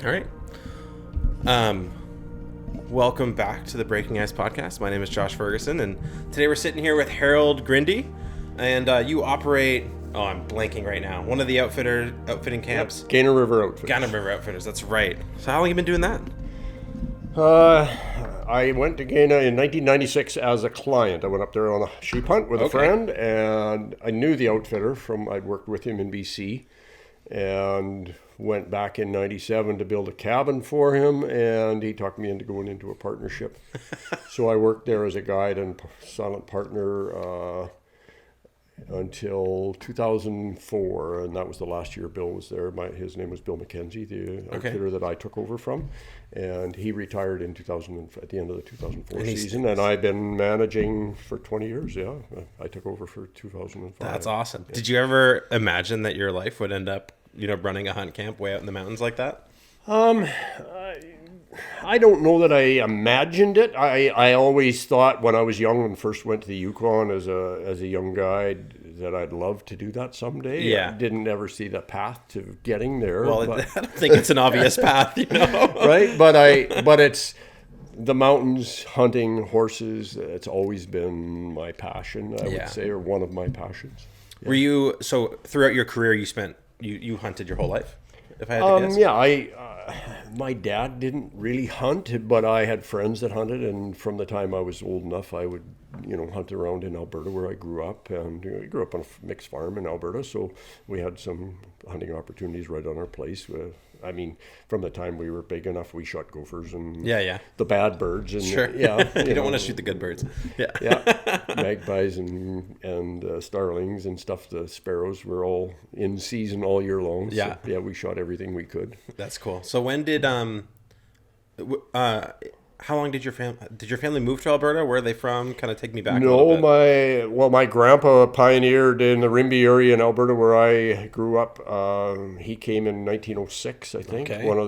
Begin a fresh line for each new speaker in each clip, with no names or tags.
All right. Welcome back to the Breaking Ice podcast. My name is Josh Ferguson, and today we're sitting here with Harold Grinde, and you operate. Oh, I'm blanking right now. One of the outfitting camps.
Yep. Gana River Outfitters.
Gana River Outfitters. That's right. So how long have you been doing that?
I went to Gana in 1996 as a client. I went up there on a sheep hunt with a friend, and I knew the outfitter I'd worked with him in BC, and went back in 97 to build a cabin for him, and he talked me into going into a partnership. So I worked there as a guide and silent partner until 2004, and that was the last year Bill was there. His name was Bill Mackenzie, the outfitter that I took over from, and he retired in at the end of the 2004 season, and I've been managing for 20 years. Yeah, I took over for 2005.
That's awesome. Yeah. Did you ever imagine that your life would end up, running a hunt camp way out in the mountains like that?
I don't know that I imagined it. I always thought when I was young and first went to the Yukon as a young guy that I'd love to do that someday.
Yeah.
I didn't ever see the path to getting there.
Well, I don't think it's an obvious path,
Right? But it's the mountains, hunting, horses. It's always been my passion, I would say, or one of my passions. Yeah.
So throughout your career, you hunted your whole life? If I had to guess.
Yeah, my dad didn't really hunt, but I had friends that hunted, and from the time I was old enough, I would, hunt around in Alberta where I grew up, and I grew up on a mixed farm in Alberta, so we had some hunting opportunities right on our place. From the time we were big enough, we shot gophers and the bad birds, and
sure. You don't want to shoot the good birds.
Magpies and starlings and stuff. The sparrows were all in season all year long. So, we shot everything we could.
That's cool. So when did how long did your family move to Alberta? Where are they from? Kind of take me back a little bit.
My grandpa pioneered in the Rimby area in Alberta where I grew up. He came in 1906, I think. Okay. One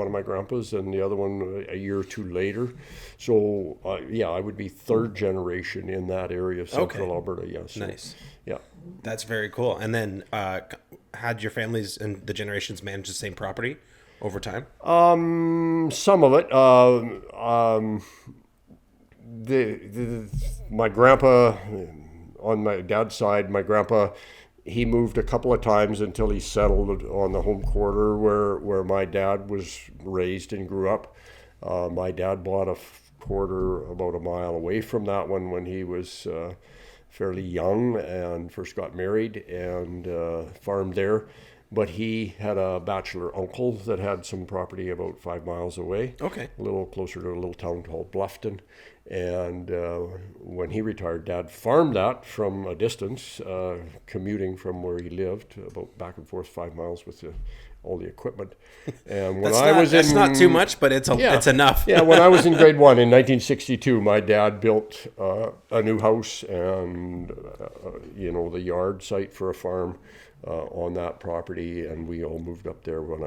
of my grandpas, and the other one a year or two later. So I would be third generation in that area of central Alberta. Yeah. So,
nice.
Yeah.
That's very cool. And then had your families and the generations managed the same property over time?
Some of it. My grandpa, on my dad's side, he moved a couple of times until he settled on the home quarter where my dad was raised and grew up. My dad bought a quarter about a mile away from that one when he was fairly young and first got married and farmed there. But he had a bachelor uncle that had some property about 5 miles away. Okay. A little closer to a little town called Bluffton. And when he retired, Dad farmed that from a distance, commuting from where he lived, about back and forth 5 miles with all the equipment. And when that's
not too much, but it's enough.
Yeah, when I was in grade 1 in 1962, my dad built a new house and the yard site for a farm on that property, and we all moved up there when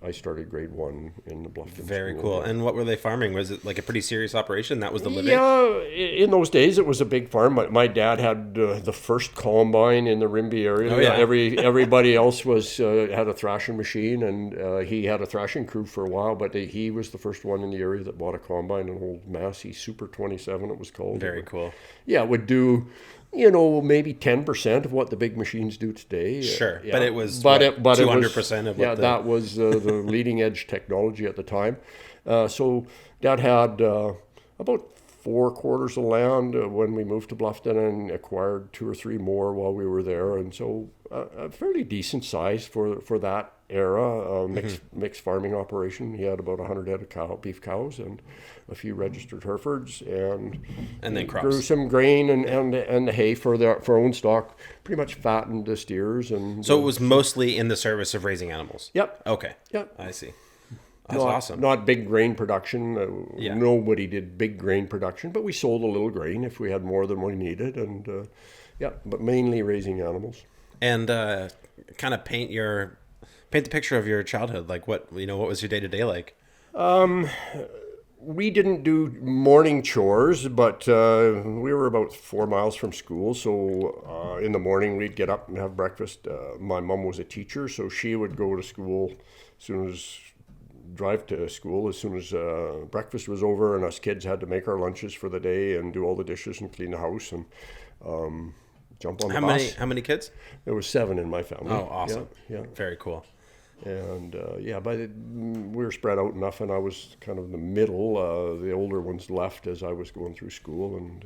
I started grade 1 in the Bluffton.
Very cool. And what were they farming? Was it like a pretty serious operation? That was the living?
Yeah, in those days it was a big farm. My dad had the first combine in the Rimby area.
Oh, yeah.
Everybody else had a thrashing machine, and he had a thrashing crew for a while, but he was the first one in the area that bought a combine, an old Massey Super 27 it was called.
Very cool.
Yeah, it would do maybe 10% of what the big machines do today.
Sure, yeah. But it was 200% of what
that was the leading edge technology at the time. So Dad had about 4 quarters of land when we moved to Bluffton and acquired 2 or 3 more while we were there. And so a fairly decent size for that era, mixed farming operation. He had about 100 head of beef cows and a few registered Herefords, and
then crops.
Grew some grain and hay for our own stock. Pretty much fattened the steers, and
so it was mostly in the service of raising animals.
Yep.
Okay.
Yep.
I see. That's awesome.
Not big grain production. Nobody did big grain production, but we sold a little grain if we had more than we needed, and but mainly raising animals.
And kind of paint the picture of your childhood. Like what was your day-to-day like?
We didn't do morning chores, but we were about 4 miles from school. So in the morning, we'd get up and have breakfast. My mom was a teacher, so she would go to school as soon as drive to school as soon as breakfast was over, and us kids had to make our lunches for the day and do all the dishes and clean the house and jump on the bus.
How many kids?
There was 7 in my family.
Oh, awesome.
Yeah.
Very cool.
And we were spread out enough, and I was kind of in the middle. The older ones left as I was going through school, and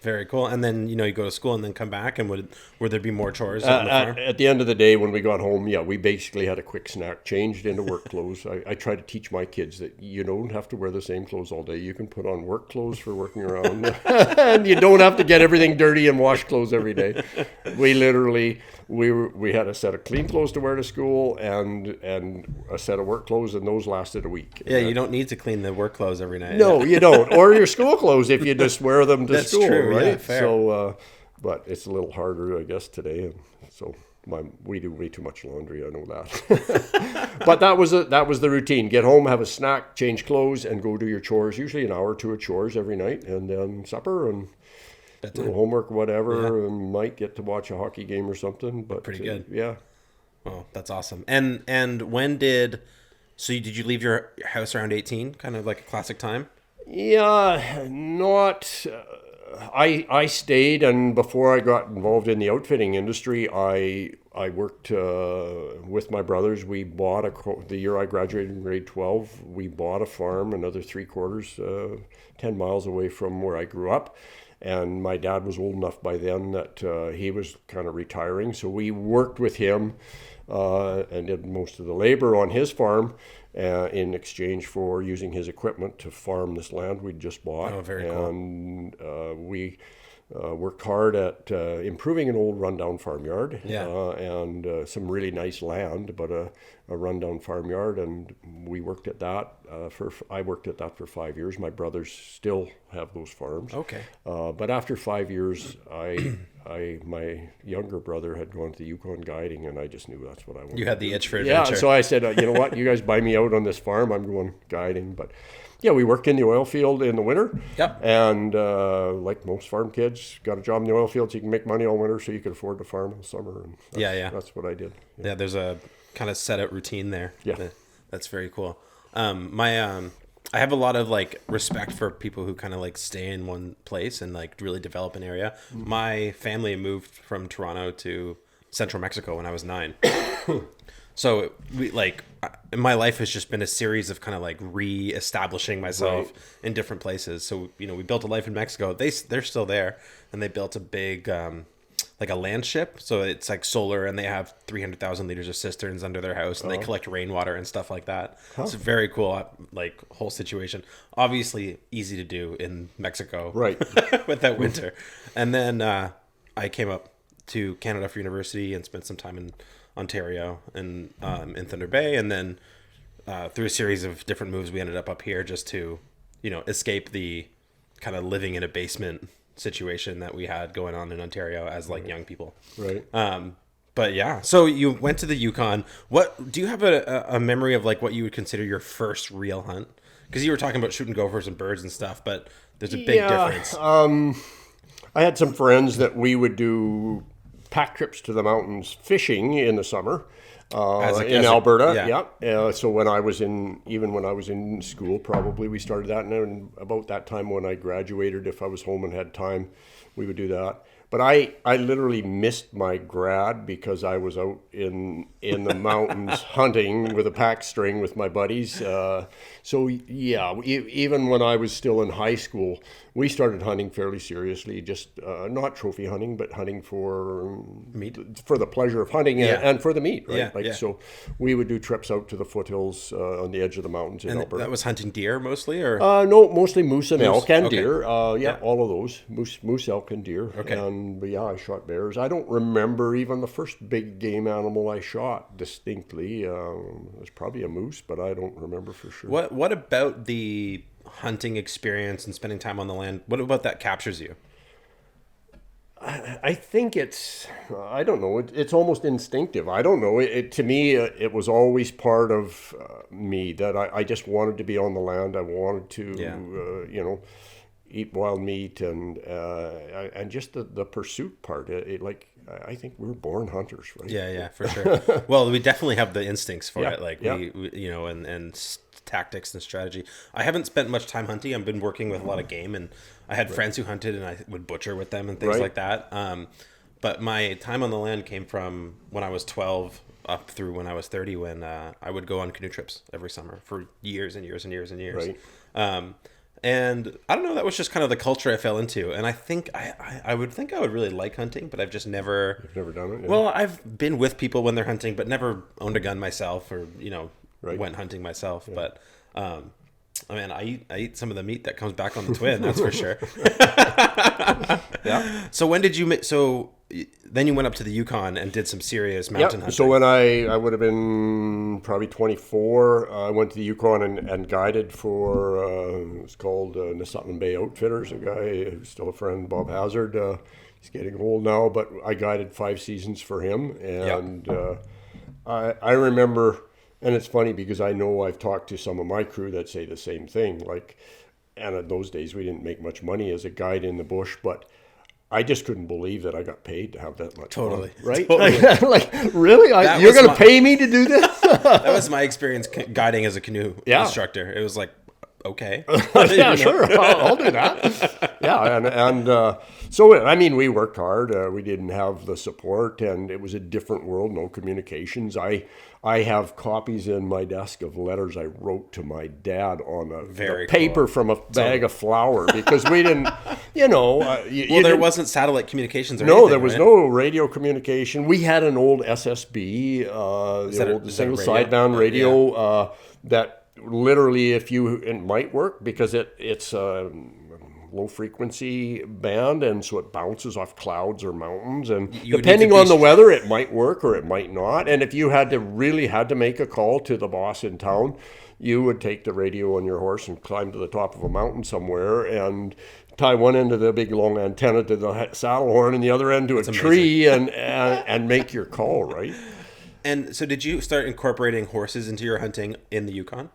Very cool. And then, you go to school and then come back, and would there be more chores on the farm?
At the end of the day, when we got home, we basically had a quick snack, changed into work clothes. I try to teach my kids that you don't have to wear the same clothes all day. You can put on work clothes for working around, and you don't have to get everything dirty and wash clothes every day. We literally, we had a set of clean clothes to wear to school and a set of work clothes, and those lasted a week.
Yeah, you don't need to clean the work clothes every night.
No, you don't. Or your school clothes if you just wear them to
That's
school.
true.
Right?
Yeah, fair.
So, but it's a little harder, I guess, today. And so we do way too much laundry. I know that. But that was the routine. Get home, have a snack, change clothes, and go do your chores. Usually an hour or two of chores every night, and then supper and homework, whatever. And might get to watch a hockey game or something. But
pretty good.
Yeah.
Oh, that's awesome. And when did you leave your house around 18? Kind of like a classic time.
Yeah, not. I stayed, and before I got involved in the outfitting industry, I worked with my brothers. We bought the year I graduated in grade 12. We bought a farm, another 3/4, 10 miles away from where I grew up. And my dad was old enough by then that he was kind of retiring, so we worked with him and did most of the labor on his farm. In exchange for using his equipment to farm this land we'd just bought.
Oh, very cool.
And we worked hard at improving an old rundown farmyard.
Yeah.
And some really nice land, but a rundown farmyard. And we worked at that I worked at that for 5 years. My brothers still have those farms.
Okay.
But after 5 years, my younger brother had gone to the Yukon guiding, and I just knew that's what I wanted.
You had the itch for adventure.
Yeah, so I said, you know what, you guys buy me out on this farm. I'm going guiding. But yeah, we worked in the oil field in the winter.
Yep.
And like most farm kids, got a job in the oil field so you can make money all winter so you can afford to farm in the summer. And that's what I did.
Yeah, there's a kind of set out routine there.
Yeah.
That's very cool. I have a lot of respect for people who kind of stay in one place and really develop an area. Mm-hmm. My family moved from Toronto to central Mexico when I was 9. So my life has just been a series of kind of re-establishing myself in different places. So, we built a life in Mexico. They're still there, and they built a big, a land ship. So it's solar, and they have 300,000 liters of cisterns under their house, and they collect rainwater and stuff like that. It's a very cool, whole situation. Obviously easy to do in Mexico.
Right.
with that winter. And then, I came up to Canada for university and spent some time in Ontario and in Thunder Bay, and then through a series of different moves we ended up here just to escape the kind of living in a basement situation that we had going on in Ontario as young people.
Right.
But yeah, so you went to the Yukon. What do you have a memory of what you would consider your first real hunt? Because you were talking about shooting gophers and birds and stuff, but there's a big difference.
I had some friends that we would do pack trips to the mountains fishing in the summer in Alberta. Yeah. So when I was in school, probably we started that, and then about that time when I graduated, if I was home and had time, we would do that. But I literally missed my grad because I was out in the mountains hunting with a pack string with my buddies. So yeah, even when I was still in high school, we started hunting fairly seriously. Just not trophy hunting, but hunting for
meat,
for the pleasure of hunting and for the meat. Right?
Yeah,
So we would do trips out to the foothills on the edge of the mountains in Alberta.
That was hunting deer mostly, or
no, mostly moose and elk and deer. All of those moose, elk, and deer.
Okay.
But yeah, I shot bears. I don't remember even the first big game animal I shot distinctly. It was probably a moose, but I don't remember for sure.
What about the hunting experience and spending time on the land? What about that captures you?
I think I don't know. It's almost instinctive. I don't know. To me, it was always part of me that I just wanted to be on the land. I wanted to, eat wild meat and just the pursuit part. I think we're born hunters, right?
Yeah, for sure. Well, we definitely have the instincts for it. Like
yeah.
we you know, and tactics and strategy. I haven't spent much time hunting. I've been working with a lot of game, and I had friends who hunted, and I would butcher with them and things like that. But my time on the land came from when I was 12 up through when I was 30, when I would go on canoe trips every summer for years and years and years and years.
Right.
And I don't know, that was just kind of the culture I fell into. And I think I would think I would really like hunting, but I've just never...
You've never done it? Yeah.
Well, I've been with people when they're hunting, but never owned a gun myself or, you know, went hunting myself. Yeah. But, I mean, I eat some of the meat that comes back on the twin, that's for sure.
Yeah.
So when did you... So then you went up to the Yukon and did some serious mountain hunting.
So when I would have been probably 24, I went to the Yukon and guided for, it's called Mackenzie Bay Outfitters, a guy who's still a friend, Bob Hazard. He's getting old now, but I guided 5 seasons for him. And I remember, and it's funny because I know I've talked to some of my crew that say the same thing. Like, and in those days, we didn't make much money as a guide in the bush, but I just couldn't believe that I got paid to have that much
Totally.
fun, right?
Totally.
Like, really? You're going to pay me to do this?
That was my experience guiding as a canoe instructor. It was like, okay.
Yeah, sure. I'll do that. Yeah, and so, I mean, we worked hard. We didn't have the support, and it was a different world, no communications. I have copies in my desk of letters I wrote to my dad on a paper from a bag of flour because we didn't, you know.
There wasn't satellite communications or
anything.
No,
there was no radio communication. We had an old SSB, the old single sideband radio that literally, it might work because it's a low frequency band, and so it bounces off clouds or mountains, and depending on the weather it might work or it might not. And if you had to make a call to the boss in town, you would take the radio on your horse and climb to the top of a mountain somewhere and tie one end of the big long antenna to the saddle horn and the other end to a tree and make your call, right?
And so did you start incorporating horses into your hunting in the Yukon?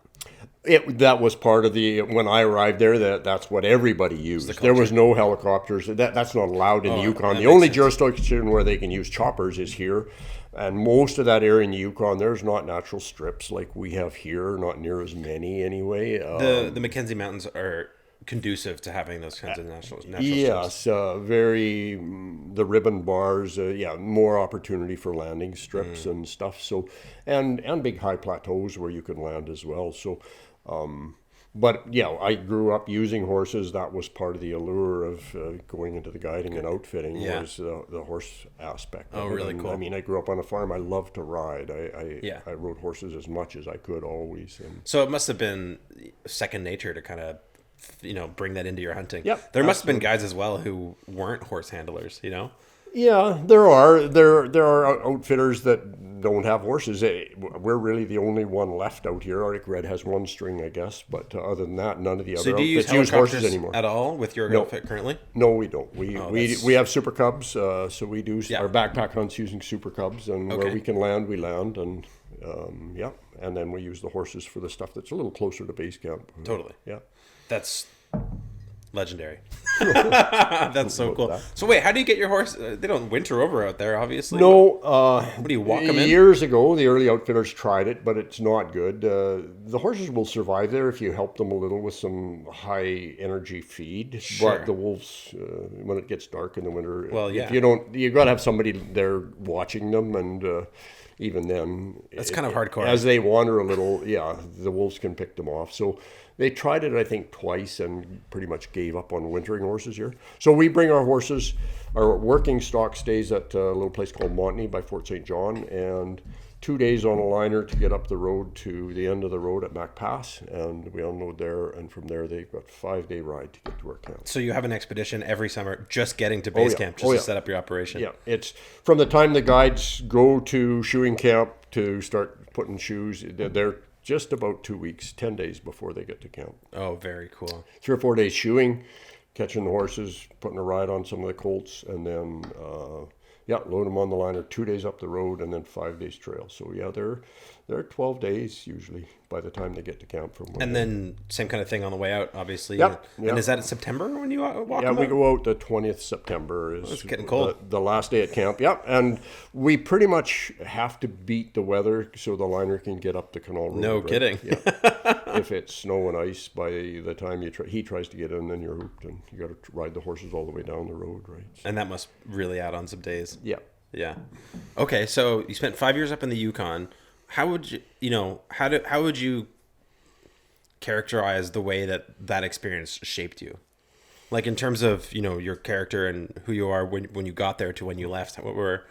That was part of when I arrived there, that's what everybody used. There was no helicopters. That's not allowed in the Yukon. The only jurisdiction where they can use choppers is here. And most of that area in the Yukon, there's not natural strips like we have here, not near as many anyway.
The Mackenzie Mountains are conducive to having those kinds of natural strips.
Yes, the ribbon bars, more opportunity for landing strips and stuff. So, and big high plateaus where you can land as well. So, but yeah, I grew up using horses. That was part of the allure of going into the guiding and outfitting was the horse aspect.
Oh, really cool.
I mean, I grew up on a farm. I loved to ride. I rode horses as much as I could always. And
so it must have been second nature to kind of, bring that into your hunting.
Yep,
there must have been guys as well who weren't horse handlers,
Yeah, there are outfitters that don't have horses. We're really the only one left out here. Arctic Red has one string, I guess, but other than that, none of the other outfits use horses anymore.
At all with your outfit currently?
No, we don't. We have Super Cubs, so we do our backpack hunts using Super Cubs, and where we can land, we land, and and then we use the horses for the stuff that's a little closer to base camp.
Totally.
Yeah.
That's legendary. That's so cool. So wait, how do you get your horse? They don't winter over out there, obviously.
No.
What do you walk them in?
Years ago, the early outfitters tried it, but it's not good. The horses will survive there if you help them a little with some high energy feed.
Sure.
But the wolves, when it gets dark in the winter,
if
you got to have somebody there watching them, and even then,
that's kind of hardcore.
As they wander a little, the wolves can pick them off. So they tried it, I think, twice and pretty much gave up on wintering horses here. So we bring our horses, our working stock stays at a little place called Montney by Fort St. John, and 2 days on a liner to get up the road to the end of the road at Mac Pass, and we unload there, and from there they've got a 5-day ride to get to our camp.
So you have an expedition every summer just getting to base camp to set up your operation?
Yeah, it's from the time the guides go to shoeing camp to start putting shoes, they're just about 2 weeks, 10 days before they get to camp.
Oh, very cool.
3 or 4 days shoeing, catching the horses, putting a ride on some of the colts, and then Yeah, load them on the liner 2 days up the road and then 5 days trail. So yeah, they're 12 days usually by the time they get to camp from.
And then same kind of thing on the way out, obviously.
Yep.
And is that in September when you walk?
Yeah,
them
we
out?
go out the 20th September is
it's getting cold.
The last day at camp. Yep, and we pretty much have to beat the weather so the liner can get up the canal road.
No
right?
kidding.
Yeah. If it's snow and ice, by the time he tries to get in, then you're hooked, and you got to ride the horses all the way down the road, right? So,
And that must really add on some days.
yeah.
Yeah. Okay, so you spent 5 years up in the Yukon. How would how would you characterize the way that experience shaped you? Like in terms of, your character and who you are when you got there to when you left. What were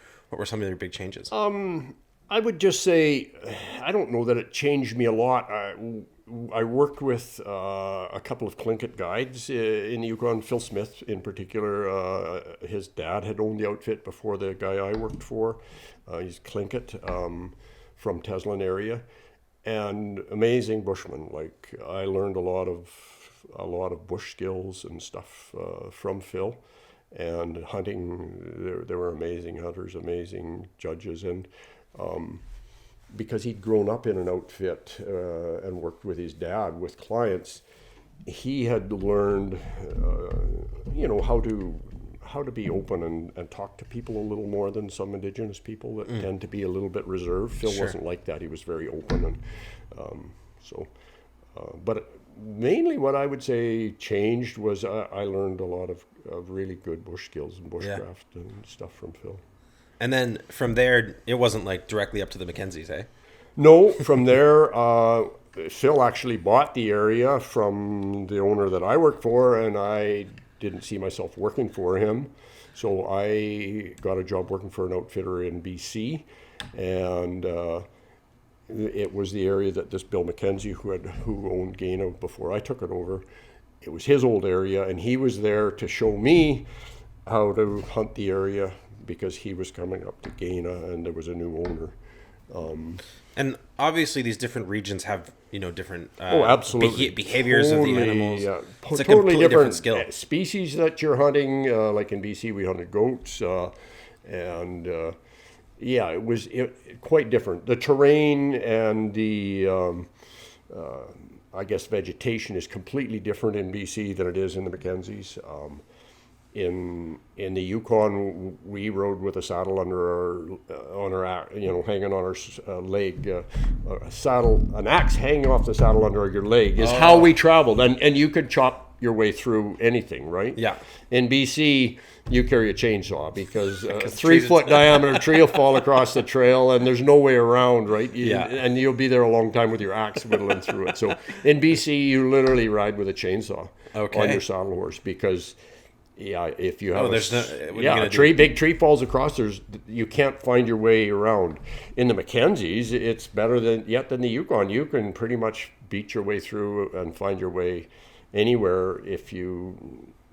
some of your big changes?
I would just say, I don't know that it changed me a lot. I worked with a couple of Tlingit guides in the Yukon, Phil Smith in particular. His dad had owned the outfit before the guy I worked for. He's Tlingit from Teslin area, and amazing bushman. Like I learned a lot of bush skills and stuff from Phil, and hunting. They were amazing hunters, amazing judges, and because he'd grown up in an outfit and worked with his dad with clients, he had learned, how to be open and talk to people a little more than some Indigenous people that tend to be a little bit reserved. Phil wasn't like that. He was very open, and but mainly what I would say changed was I learned a lot of really good bush skills and bushcraft and stuff from Phil.
And then from there, it wasn't like directly up to the Mackenzies, eh?
No, from there, Phil actually bought the area from the owner that I worked for, and I didn't see myself working for him. So I got a job working for an outfitter in BC, and it was the area that this Bill Mackenzie, who owned Gana before I took it over, it was his old area, and he was there to show me how to hunt the area, because he was coming up to Gana and there was a new owner.
And obviously these different regions have, different
absolutely.
behaviors of the animals.
Yeah.
It's a
Totally
completely different skill.
Species that you're hunting. Like in BC, we hunted goats. It was quite different. The terrain and the, I guess, vegetation is completely different in BC than it is in the Mackenzies. In the Yukon, we rode with a saddle under hanging on our leg, an axe hanging off the saddle under your leg is how we traveled, and you could chop your way through anything, right?
Yeah.
In BC, you carry a chainsaw because a 3-foot diameter tree will fall across the trail, and there's no way around, right? And you'll be there a long time with your axe whittling through it. So in BC, you literally ride with a chainsaw on your saddle horse because. Yeah, if you have big tree falls across, you can't find your way around. In the Mackenzies, it's better than the Yukon. You can pretty much beat your way through and find your way anywhere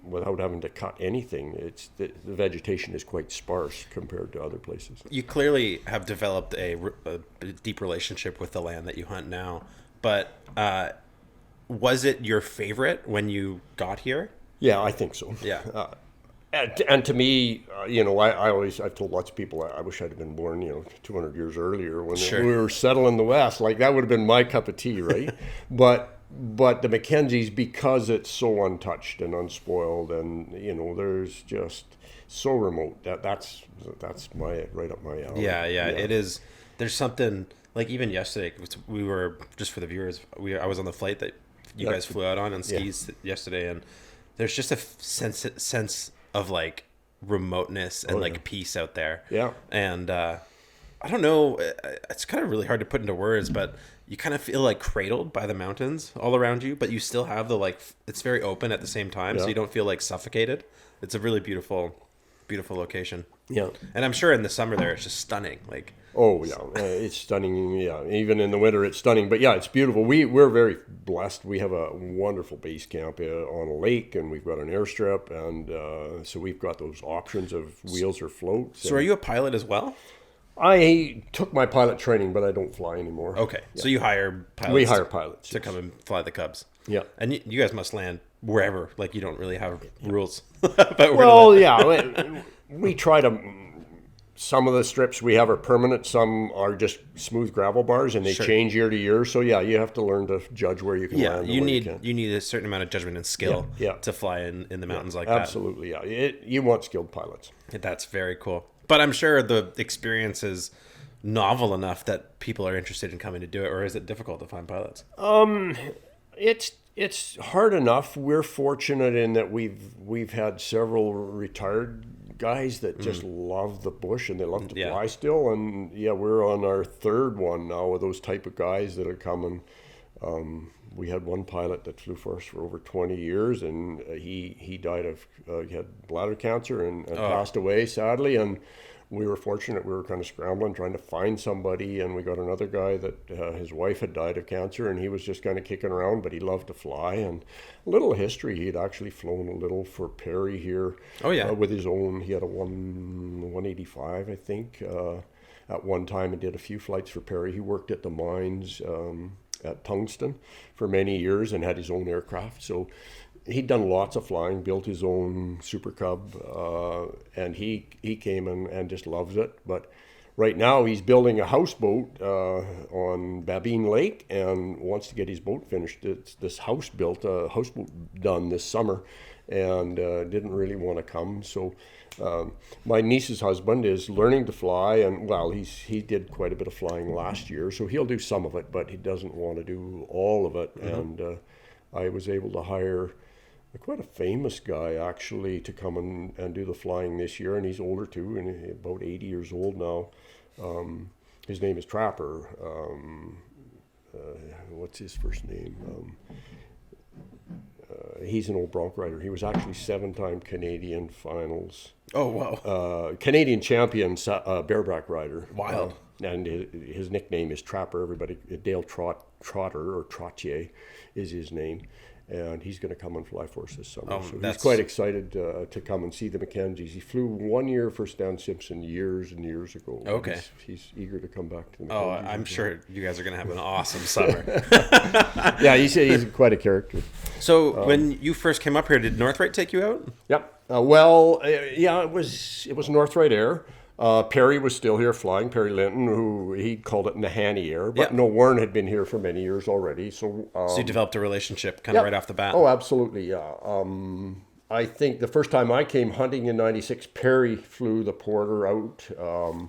without having to cut anything. The vegetation is quite sparse compared to other places.
You clearly have developed a deep relationship with the land that you hunt now, but was it your favorite when you got here?
Yeah, I think so.
Yeah.
And to me, I've told lots of people I wish I'd have been born, 200 years earlier when we were settling the West. Like that would have been my cup of tea, right? but the Mackenzies, because it's so untouched and unspoiled, and there's just so remote that's right up my alley.
Yeah, it is. There's something like even yesterday. We were just for the viewers. I was on the flight that you guys flew out on skis yesterday, and. There's just a sense of like remoteness and peace out there. Yeah. And I don't know, it's kind of really hard to put into words, but you kind of feel like cradled by the mountains all around you, but you still have it's very open at the same time, so you don't feel like suffocated. It's a really beautiful location. Yeah. And I'm sure in the summer there it's just stunning.
Oh yeah, it's stunning. Yeah, even in the winter it's stunning. But yeah, it's beautiful. We're very blessed. We have a wonderful base camp on a lake, and we've got an airstrip, and so we've got those options of wheels or floats.
So are you a pilot as well?
I took my pilot training, but I don't fly anymore.
Okay, so you hire pilots.
We hire pilots
to come and fly the Cubs.
Yeah,
and you guys must land wherever. You don't really have rules.
Well, yeah, we try to. some of the strips we have are permanent. Some are just smooth gravel bars, and they change year to year. So yeah, you have to learn to judge where you can land.
You need a certain amount of judgment and skill to fly in the mountains like that.
Absolutely, yeah. You want skilled pilots.
That's very cool. But I'm sure the experience is novel enough that people are interested in coming to do it, or is it difficult to find pilots?
It's hard enough. We're fortunate in that we've had several retired guys that just love the bush and they love to fly still. And yeah, we're on our third one now with those type of guys that are coming. We had one pilot that flew for us for over 20 years, and he died of he had bladder cancer and passed away sadly. And we were fortunate. We were kind of scrambling, trying to find somebody, and we got another guy that his wife had died of cancer, and he was just kind of kicking around, but he loved to fly. And a little history, he had actually flown a little for Perry here.
Oh, yeah.
With his own, he had a 185, I think, at one time, and did a few flights for Perry. He worked at the mines at Tungsten for many years and had his own aircraft. So he'd done lots of flying, built his own Super Cub, and he came and just loves it. But right now he's building a houseboat on Babine Lake and wants to get his boat finished. It's this houseboat done this summer, and didn't really want to come. So my niece's husband is learning to fly, and well, he did quite a bit of flying last year, so he'll do some of it, but he doesn't want to do all of it. And I was able to hire quite a famous guy actually to come and do the flying this year, and he's older too, and he's about 80 years old now. His name is Trapper. What's his first name? He's an old bronc rider. He was actually 7-time Canadian finals.
Oh, wow.
Canadian champion bareback rider.
Wild.
And his nickname is Trapper. Everybody, Dale Trotter or Trottier is his name. And he's going to come and fly for us this summer. So he's quite excited to come and see the Mackenzies. He flew 1 year for Stan Simpson years and years ago.
Okay.
He's eager to come back to the Mackenzies.
Oh, I'm sure you guys are going to have an awesome summer.
Yeah, he's quite a character.
So when you first came up here, did Northright take you out?
Yep. Yeah, it was Northright Air. Perry was still here flying, Perry Linton, who he called it Nahanni Air, but no, Warren had been here for many years already. So
you developed a relationship kind of right off the bat.
Oh, absolutely, yeah. I think the first time I came hunting in '96, Perry flew the Porter out.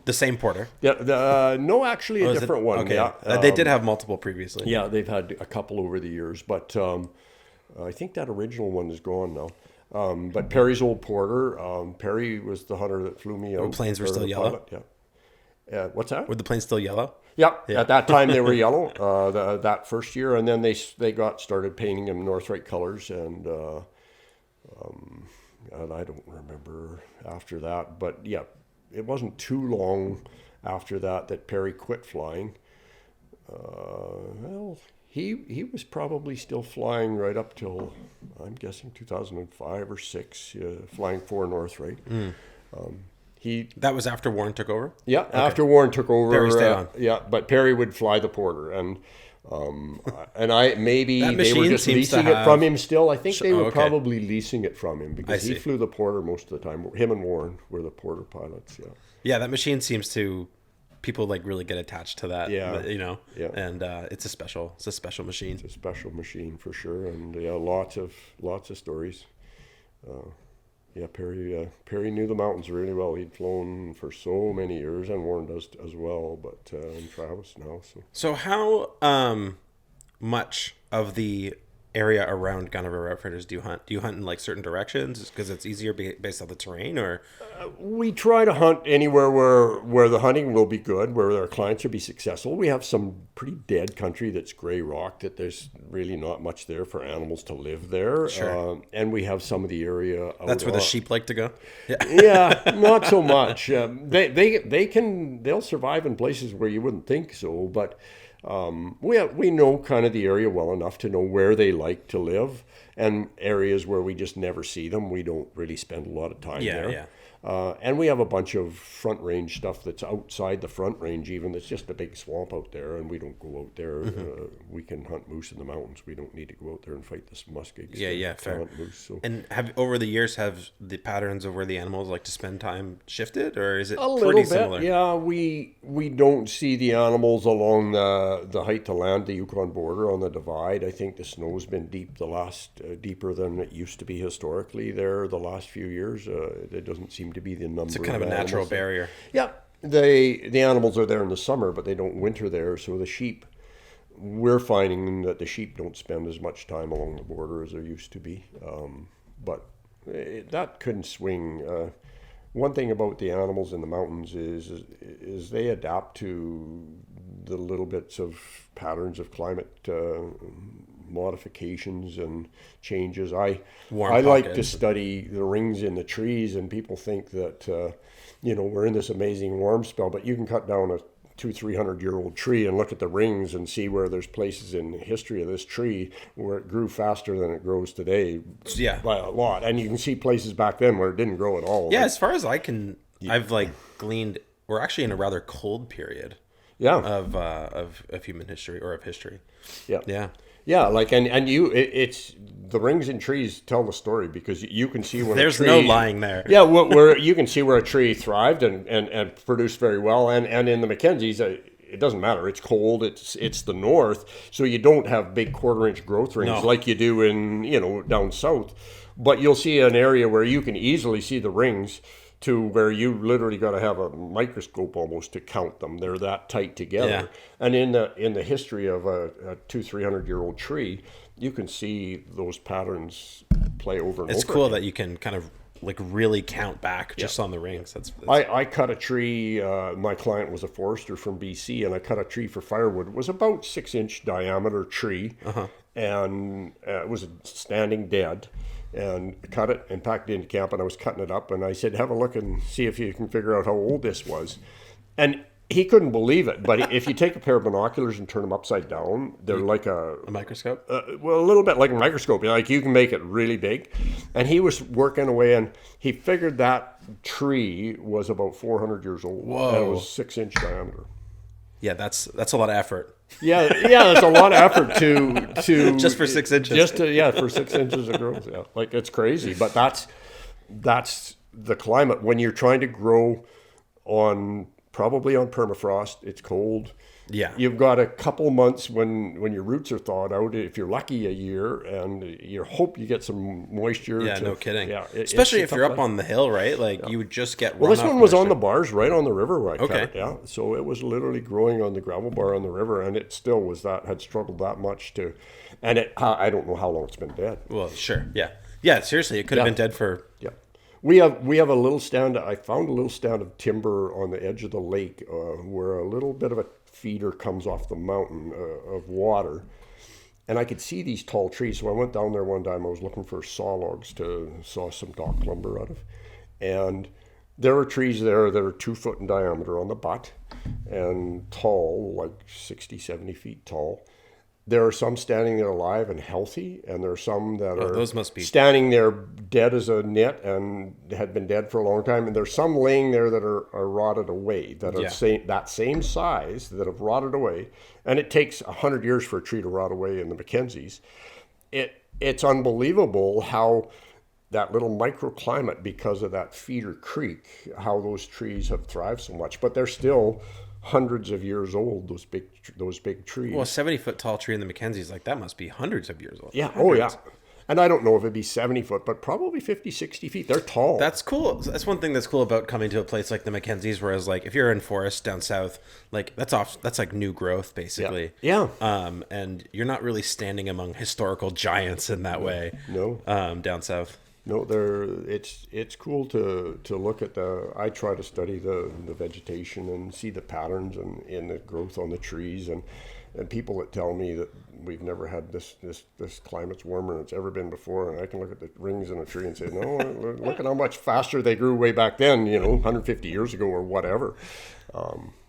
The same Porter?
Yeah, no, actually a different one.
Okay.
Yeah.
They did have multiple previously.
Yeah, they've had a couple over the years, but I think that original one is gone now. But Perry's old Porter, Perry was the hunter that flew me out.
The planes were still yellow?
Yeah. What's that?
Were the planes still yellow?
Yeah. At that time they were yellow, that first year, and then they started painting them Northright colors, and I don't remember after that, but yeah, it wasn't too long after that Perry quit flying. He was probably still flying right up till, I'm guessing, 2005 or 6, flying for Northright. That
was after Warren took over?
Yeah, okay. After Warren took over.
Perry stayed on.
Yeah, but Perry would fly the Porter, and maybe they were just leasing it from him still. I think they were probably leasing it from him because he flew the Porter most of the time. Him and Warren were the Porter pilots, yeah.
Yeah, that machine seems to... People really get attached to that, and it's a special machine.
It's a special machine for sure, and lots of stories. Perry knew the mountains really well. He'd flown for so many years, and Warren does as well, but and Travis now.
So how much of the area around Gana River Outfitters do you hunt? Do you hunt in like certain directions because it's easier based on the terrain, or?
We try to hunt anywhere where the hunting will be good, where our clients will be successful. We have some pretty dead country that's gray rock that there's really not much there for animals to live there.
Sure.
And we have some of the area.
That's where the sheep like to go.
Yeah, not so much. They'll survive in places where you wouldn't think so, but. We know kind of the area well enough to know where they like to live, and areas where we just never see them. We don't really spend a lot of time there. And we have a bunch of front range stuff that's outside the front range even. It's just a big swamp out there, and we don't go out there. We can hunt moose in the mountains. We don't need to go out there and fight this muskegs.
Yeah, fair.
Hunt moose, so.
And over the years, have the patterns of where the animals like to spend time shifted, or is it
A
pretty
little bit,
similar?
yeah. We don't see the animals along the height to land, the Yukon border on the divide. I think the snow's been deep deeper than it used to be historically there the last few years. There doesn't seem to be the number.
It's a kind of a natural barrier.
Yeah, the animals are there in the summer, but they don't winter there. So the sheep, we're finding that the sheep don't spend as much time along the border as there used to be. But that couldn't swing. One thing about the animals in the mountains is they adapt to the little bits of patterns of climate modifications and changes. I like to study the rings in the trees, and people think that we're in this amazing warm spell, but you can cut down a 200-300-year-old tree and look at the rings and see where there's places in the history of this tree where it grew faster than it grows today.
Yeah,
by a lot. And you can see places back then where it didn't grow at all.
Yeah, as far as I've gleaned, we're actually in a rather cold period.
Yeah.
Of human history or of history.
Yeah.
Yeah.
Yeah, it's the rings in trees tell the story, because you can see when
there's no lying there.
Yeah, where you can see where a tree thrived and produced very well, and in the Mackenzies, it doesn't matter. It's cold. It's the north, so you don't have big 1/4-inch growth rings like you do in down south, but you'll see an area where you can easily see the rings, to where you literally got to have a microscope almost to count them. They're that tight together.
Yeah.
And in the history of a 200-300-year-old tree, you can see those patterns play over and over.
It's cool that you can kind of really count back just on the rings. That's
I cut a tree. My client was a forester from BC, and I cut a tree for firewood. It was about 6-inch diameter tree, and it was standing dead. And cut it and packed it into camp, and I was cutting it up, and I said, have a look and see if you can figure out how old this was. And he couldn't believe it, but if you take a pair of binoculars and turn them upside down, they're like a
microscope?
A little bit like a microscope. Like, you can make it really big. And he was working away, and he figured that tree was about 400 years old.
Whoa.
And it was 6-inch diameter.
Yeah, that's a lot of effort.
Yeah, that's a lot of effort to
just for 6 inches.
For 6 inches of growth. Yeah, it's crazy, but that's the climate when you're trying to grow probably on permafrost. It's cold.
Yeah,
you've got a couple months when your roots are thawed out. If you're lucky, a year, and you hope you get some moisture.
Yeah, no kidding.
Yeah,
especially if you're up on the hill, right? You would just get.
Well, this one was on the bars right on the river where I cut
Okay.
it. Yeah, so it was literally growing on the gravel bar on the river, and it still had struggled that much to, and I don't know how long it's been dead.
Well, sure, yeah. Seriously, it could have been dead for.
Yeah. We have a little stand. I found a little stand of timber on the edge of the lake where a little bit of a feeder comes off the mountain of water, and I could see these tall trees. So I went down there one time. I was looking for saw logs to saw some dock lumber out of, and there are trees there that are 2 foot in diameter on the butt and tall, like 60, 70 feet tall. There are some standing there alive and healthy, and there are some that are
those must be
standing there dead as a nit and had been dead for a long time. And there's some laying there that are rotted away, that are that same size, that have rotted away. And it takes 100 years for a tree to rot away in the Mackenzies. It's unbelievable how that little microclimate, because of that feeder creek, how those trees have thrived so much. But they're still hundreds of years old, those big trees.
Well, a 70-foot tall tree in the Mackenzies, that must be hundreds of years old.
Yeah,
hundreds.
Oh yeah. And I don't know if it'd be 70 foot, but probably 50, 60 feet. They're tall.
That's cool. That's one thing that's cool about coming to a place like the Mackenzies, whereas if you're in forest down south, that's like new growth basically.
Yeah.
And you're not really standing among historical giants in that way.
No.
Down south.
No, it's cool to look at I try to study the vegetation and see the patterns and in the growth on the trees, and people that tell me that we've never had this climate's warmer than it's ever been before, and I can look at the rings in a tree and say, no, look at how much faster they grew way back then, 150 years ago or whatever.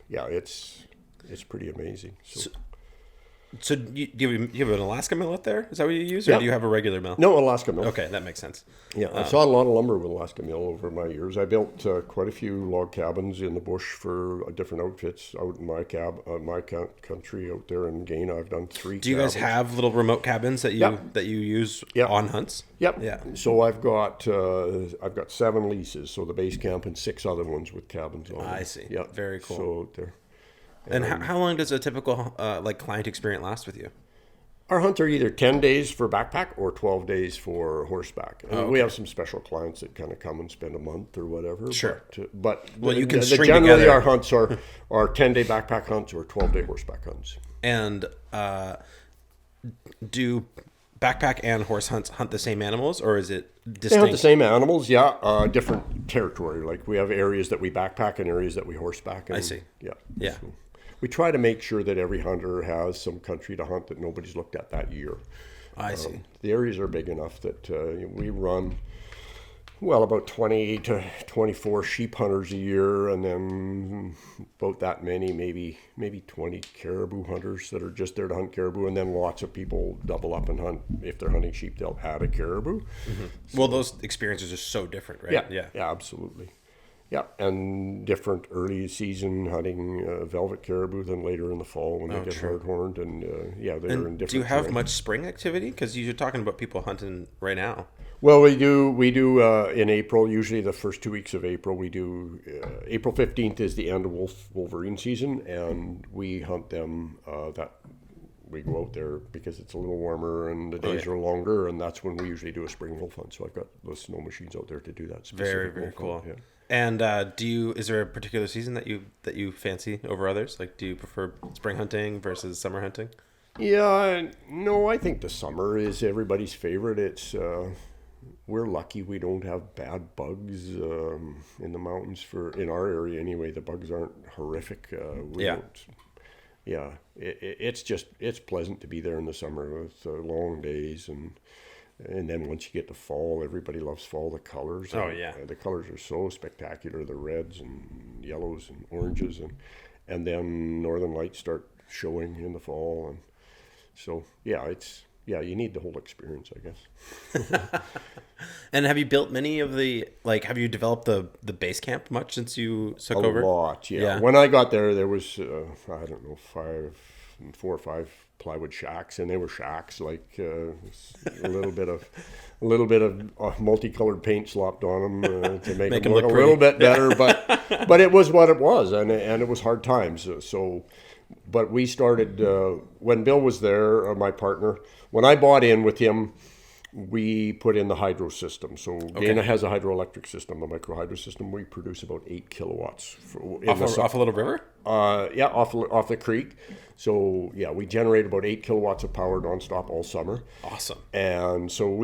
It's pretty amazing.
So you have an Alaska mill out there? Is that what you use, or do you have a regular mill?
No, Alaska mill.
Okay, that makes sense.
Yeah, I saw a lot of lumber with Alaska mill over my years. I built quite a few log cabins in the bush for different outfits out in my country out there in Gana. I've done 3.
Do you guys have little remote cabins that you use on hunts?
Yep.
Yeah.
So I've got 7 leases. So the base camp and 6 other ones with cabins on.
I see.
Yeah.
Very cool.
So out there.
And how long does a typical client experience last with you?
Our hunts are either 10 days for backpack or 12 days for horseback. And we have some special clients that kind of come and spend a month or whatever.
Sure.
But
you can string
generally
together.
our hunts are 10-day backpack hunts or 12-day horseback hunts.
And do backpack and horse hunts hunt the same animals, or is it distinct?
They hunt the same animals, yeah. Different territory. Like we have areas that we backpack and areas that we horseback. And,
I see.
Yeah.
Yeah.
So we try to make sure that every hunter has some country to hunt that nobody's looked at that year.
I see.
The areas are big enough that we run, about 20 to 24 sheep hunters a year, and then about that many, maybe 20 caribou hunters that are just there to hunt caribou, and then lots of people double up and hunt. If they're hunting sheep, they'll add a caribou.
Mm-hmm. Well, those experiences are so different, right?
Yeah, absolutely. Yeah, and different early season hunting velvet caribou than later in the fall when they get hard-horned, and they're in different.
Do you have
terrain.
much spring activity? Because you're talking about people hunting right now.
Well, we do in April. Usually, the first 2 weeks of April, we do. April 15th is the end of wolverine season, and we hunt them. We go out there because it's a little warmer and the days are longer, and that's when we usually do a spring wolf hunt. So I've got those snow machines out there to do that.
Very, very cool.
Hunt, yeah.
And is there a particular season that you fancy over others? Like, do you prefer spring hunting versus summer hunting?
Yeah, no, I think the summer is everybody's favorite. It's we're lucky we don't have bad bugs in the mountains in our area anyway. The bugs aren't horrific. It's pleasant to be there in the summer with long days and then once you get to fall, everybody loves fall. The colors. The colors are so spectacular. The reds and yellows and oranges and then northern lights start showing in the fall, and so you need the whole experience, I guess.
And have you built many of have you developed the base camp much since you took over?
A lot, yeah. When I got there was, 4 or 5 plywood shacks, and they were shacks, like a little bit of multicolored paint slopped on them to make them look a little bit better, but it was what it was, and it was hard times. So, but we started, when Bill was there, my partner, when I bought in with him, we put in the hydro system. So Gana has a hydroelectric system, a micro hydro system. We produce about 8 kilowatts.
Off a little river?
Off the creek. So we generate about 8 kilowatts of power nonstop all summer.
Awesome.
And so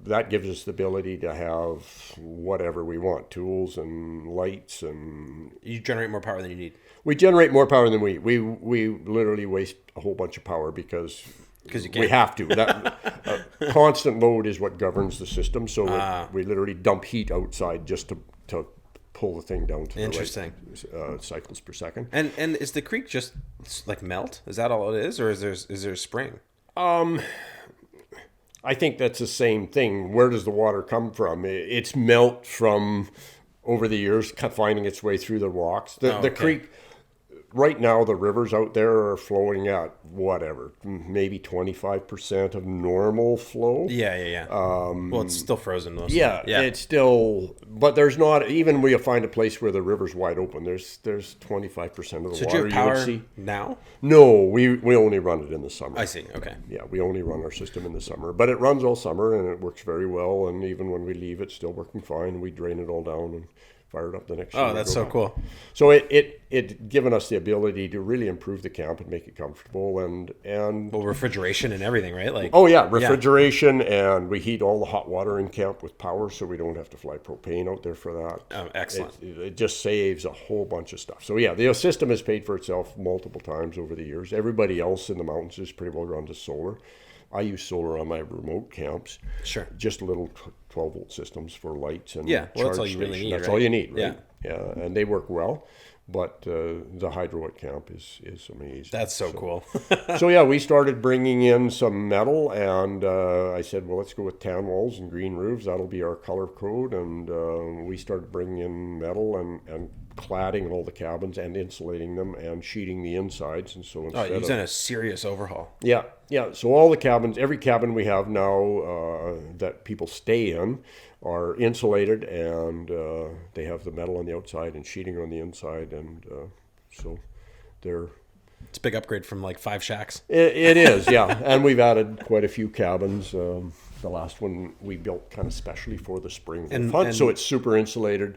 that gives us the ability to have whatever we want, tools and lights, and
you generate more power than you need.
We generate more power than we literally waste a whole bunch of power because
you can.
We have to. That constant load is what governs the system. So we literally dump heat outside just to pull the thing down to the right cycles per second.
And is the creek just like melt? Is that all it is, or is there a spring?
I think that's the same thing. Where does the water come from? It's melt from over the years, finding its way through the rocks. The creek. Right now, the rivers out there are flowing at maybe 25% of normal flow.
Yeah. Well, it's still frozen mostly.
Yeah, it's still, but there's not, even when you find a place where the river's wide open, there's 25% of the water.
So do you have power now?
No, we only run it in the summer.
I see, okay.
Yeah, we only run our system in the summer, but it runs all summer and it works very well, and even when we leave, it's still working fine. We drain it all down and fire it up the next year.
Oh, that's so cool.
So it given us the ability to really improve the camp and make it comfortable and
refrigeration and everything, right?
Refrigeration, and we heat all the hot water in camp with power, so we don't have to fly propane out there for that.
Oh, excellent.
It just saves a whole bunch of stuff. So the system has paid for itself multiple times over the years. Everybody else in the mountains is pretty well gone to solar. I use solar on my remote camps.
Sure.
Just little 12-volt systems for lights and
that's all you really need.
That's
right?
all you need, right? Yeah, and they work well. But the hydro at camp is amazing.
That's so cool.
So yeah, we started bringing in some metal, and I said, well, let's go with tan walls and green roofs. That'll be our color code. And we started bringing in metal and cladding all the cabins and insulating them and sheeting the insides. And so instead
you've done a serious overhaul.
Yeah. So all the cabins, every cabin we have now that people stay in, are insulated, and they have the metal on the outside and sheeting on the inside, and so they're...
It's a big upgrade from like 5 shacks.
It is, yeah. And we've added quite a few cabins. The last one we built kind of specially for the spring hunt, so it's super insulated.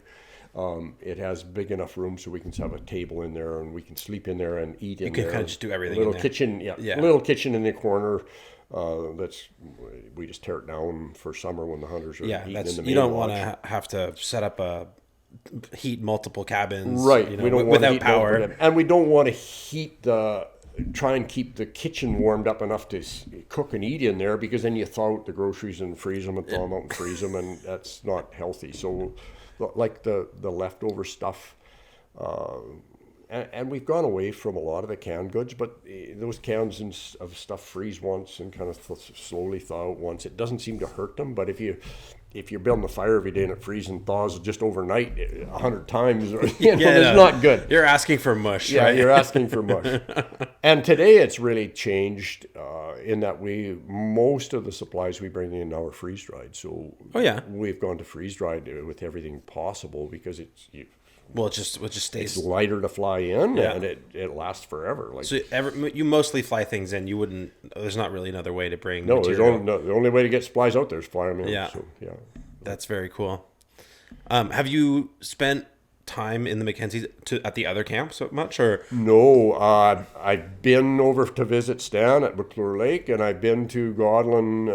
It has big enough room so we can have a table in there, and we can sleep in there and eat in there.
You can kind of just do everything.
A little
in there.
kitchen, a little kitchen in the corner. We just tear it down for summer when the hunters are eating in the main
you don't
lodge.
want to have to set up heat multiple cabins,
right? We don't want
without power,
and we don't want to try and keep the kitchen warmed up enough to cook and eat in there, because then you thaw out the groceries and freeze them and thaw them out and freeze them, and that's not healthy. So, like the leftover stuff. And we've gone away from a lot of the canned goods, but those cans of stuff freeze once and kind of slowly thaw out once. It doesn't seem to hurt them, but if you're building a fire every day and it freezes and thaws just overnight 100 times, it's not good.
You're asking for mush,
yeah,
right?
You're asking for mush. And today it's really changed in that most of the supplies we bring in now are freeze dried. So we've gone to freeze dried with everything possible, because it just stays. It's lighter to fly in, and it lasts forever.
So you mostly fly things in. You wouldn't. There's not really another way to bring.
No, the only way to get supplies out there is fly them in.
Yeah,
so,
that's very cool. Have you spent time in the Mackenzies at the other camp so much, or
no? I've been over to visit Stan at McClure Lake, and I've been to Godlin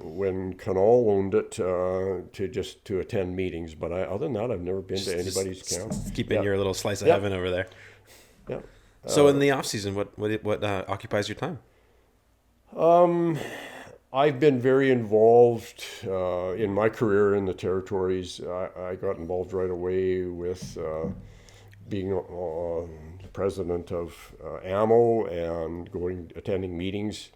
when Canal owned it to attend meetings. But other than that, I've never been to anybody's camp.
Keeping your little slice of heaven over there.
Yeah.
So in the off season, what occupies your time?
I've been very involved in my career in the territories. I got involved right away with being the president of AMO and attending meetings.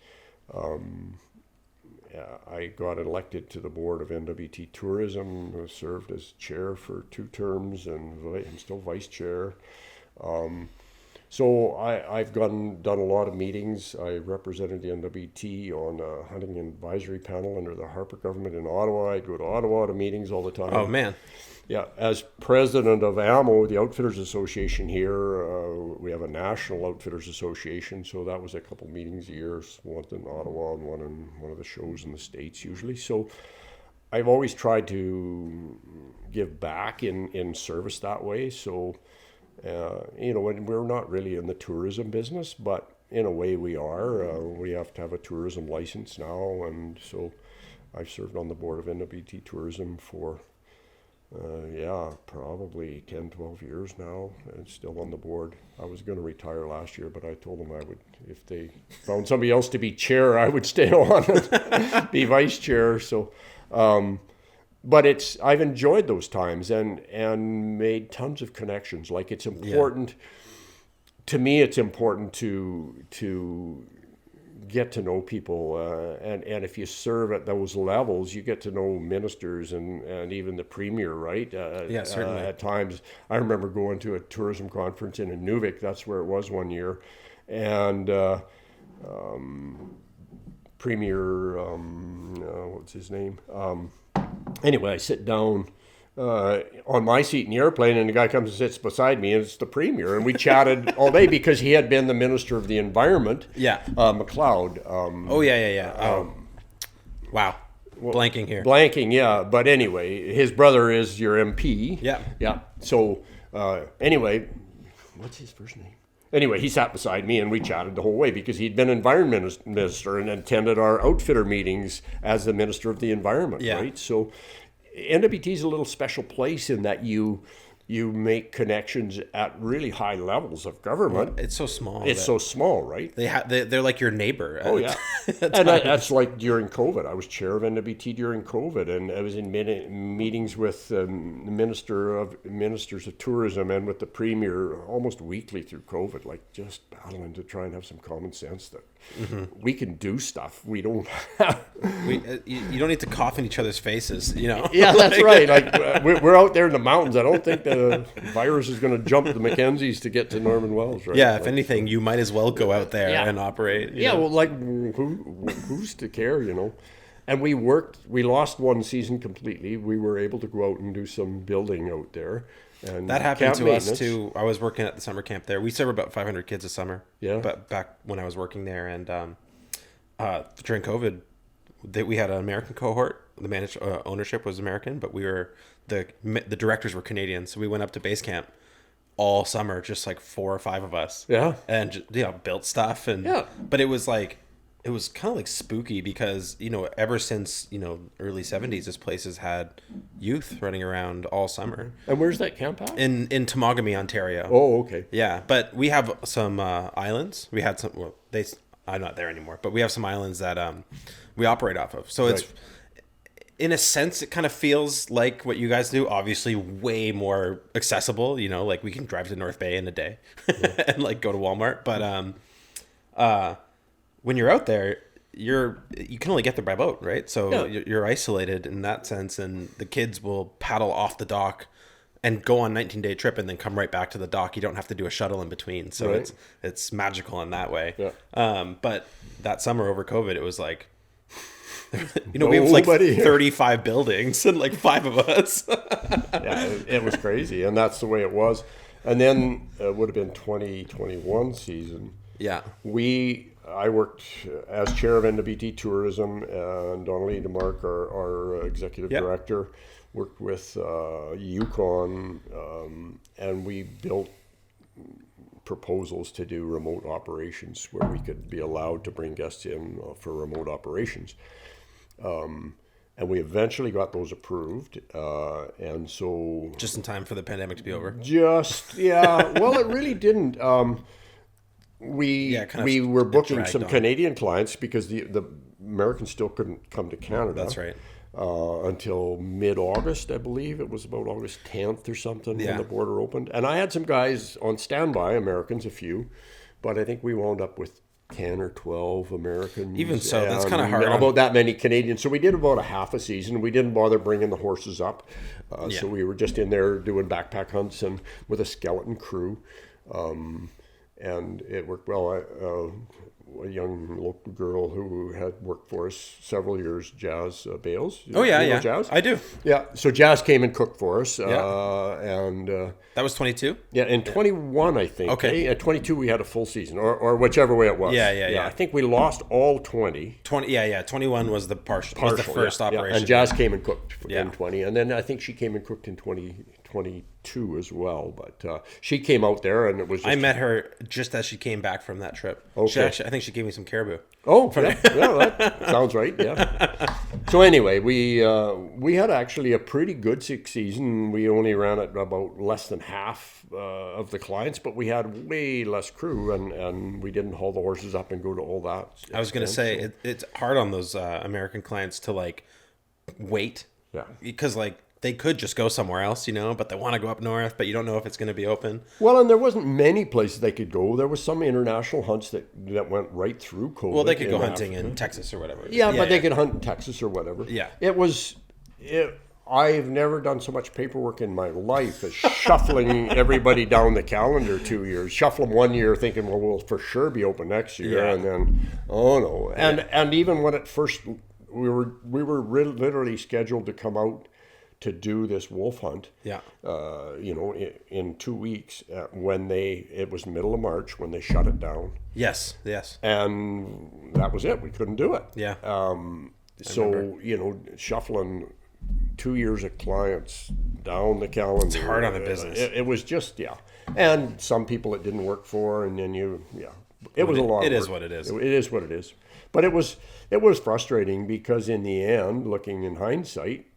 I got elected to the board of NWT Tourism, served as chair for 2 terms, and I'm still vice chair. So I've done a lot of meetings. I represented the NWT on a hunting advisory panel under the Harper government in Ottawa. I'd go to Ottawa to meetings all the time.
Oh, man.
Yeah, as president of AMO, the Outfitters Association here, we have a national Outfitters Association, so that was a couple meetings a year, one in Ottawa and one in one of the shows in the States usually. So I've always tried to give back in service that way. So, and we're not really in the tourism business, but in a way we are. We have to have a tourism license now, and so I've served on the board of NWT Tourism for probably 10, 12 years now, and still on the board. I was going to retire last year, but I told them I would, if they found somebody else to be chair, I would stay on and be vice chair. So, but I've enjoyed those times and made tons of connections. Like, it's important, to me, it's important to get to know people, and if you serve at those levels, you get to know ministers and even the premier, right?
Certainly.
At times, I remember going to a tourism conference in Inuvik. That's where it was one year, and Premier, what's his name? Anyway, I sit down on my seat in the airplane, and the guy comes and sits beside me, and it's the premier, and we chatted all day because he had been the Minister of the Environment.
Yeah.
McLeod.
Wow. Blanking here.
Yeah. But anyway, his brother is your MP.
Yeah.
Yeah. So anyway, what's his first name? Anyway, he sat beside me, and we chatted the whole way because he'd been environment minister and attended our outfitter meetings as the Minister of the Environment, right? So NWT is a little special place in that you you make connections at really high levels of government.
It's so small.
It's so small, right?
They're like your neighbor.
Oh yeah, and that's like during COVID. I was chair of NWT during COVID, and I was in meetings with ministers of tourism and with the premier almost weekly through COVID, like just battling to try and have some common sense that we can do stuff we don't have.
You don't need to cough in each other's faces, you know.
Yeah, that's right. Like we're out there in the mountains. I don't think the virus is going to jump the Mackenzies to get to Norman Wells, right?
Yeah, if anything, you might as well go out there and operate.
Yeah, well, like who's to care, you know? And we lost one season completely. We were able to go out and do some building out there. And
that happened to us too. I was working at the summer camp there. We serve about 500 kids a summer. Yeah. But back when I was working there, and during COVID, we had an American cohort. The managed ownership was American, but the directors were Canadian. So we went up to base camp all summer, just like 4 or 5 of us. Yeah. And built stuff but it was kind of like spooky because, ever since, early 70s, this place has had youth running around all summer.
And where's that camp at?
In Temagami, Ontario.
Oh, okay.
Yeah, but we have some islands. We had some, I'm not there anymore, but we have some islands that we operate off of. So it's, in a sense, it kind of feels like what you guys do, obviously way more accessible, like we can drive to North Bay in a day and like go to Walmart. But when you're out there, you can only get there by boat, right? So you're isolated in that sense, and the kids will paddle off the dock and go on 19-day trip and then come right back to the dock. You don't have to do a shuttle in between. So it's magical in that way. Yeah. But that summer over COVID, it was like, we have like 35 buildings and like 5 of us.
Yeah, it was crazy. And that's the way it was. And then it would have been 2021 season.
Yeah.
I worked as chair of NWT Tourism, and Donnelly DeMarc, our executive director, worked with Yukon, and we built proposals to do remote operations where we could be allowed to bring guests in for remote operations. And we eventually got those approved, and so...
Just in time for the pandemic to be over?
Well, it really didn't. We were booking some Canadian clients because the Americans still couldn't come to Canada.
That's right.
Until mid-August, I believe. It was about August 10th or something when the border opened. And I had some guys on standby, Americans, a few, but I think we wound up with 10 or 12 Americans.
Even so, that's kind of hard.
About that many Canadians. So we did about a half a season. We didn't bother bringing the horses up. So we were just in there doing backpack hunts and with a skeleton crew. And it worked well. A young local girl who had worked for us several years, Jazz Bales.
Oh, yeah, yeah.
Jazz?
I do.
Yeah, so Jazz came and cooked for us. And
that was 22?
Yeah, in 21, I think.
Okay.
At 22, we had a full season, or whichever way it was.
Yeah.
I think we lost all 20.
21 was the partial was the first operation.
Yeah. And Jazz came and cooked in 20. And then I think she came and cooked in 2022 as well. But she came out there, and it was just...
I met her just as she came back from that trip.
Okay.
I think she gave me some caribou.
Oh, that sounds right, yeah. So anyway, we had actually a pretty good season. We only ran at about less than half of the clients, but we had way less crew, and we didn't haul the horses up and go to all that.
I was going to say, it's hard on those American clients to, like, wait.
Yeah.
Because, like, they could just go somewhere else, but they want to go up north, but you don't know if it's going to be open.
Well, and there wasn't many places they could go. There was some international hunts that went right through COVID.
Well, they could go hunting in Texas or whatever.
Yeah, but they could hunt in Texas or whatever.
Yeah.
I've never done so much paperwork in my life as shuffling everybody down the calendar 2 years. Shuffle them 1 year thinking, well, we'll for sure be open next year. Yeah. And then, oh no. And even when at first, we were literally scheduled to come out to do this wolf hunt, in 2 weeks it was middle of March when they shut it down.
Yes.
And that was it. We couldn't do it.
Yeah.
So, shuffling 2 years of clients down the calendar.
It's hard on the business.
It was just, And some people it didn't work for, and then it was a lot of work.
It is what it is.
It is what it is. But it was frustrating because in the end, looking in hindsight,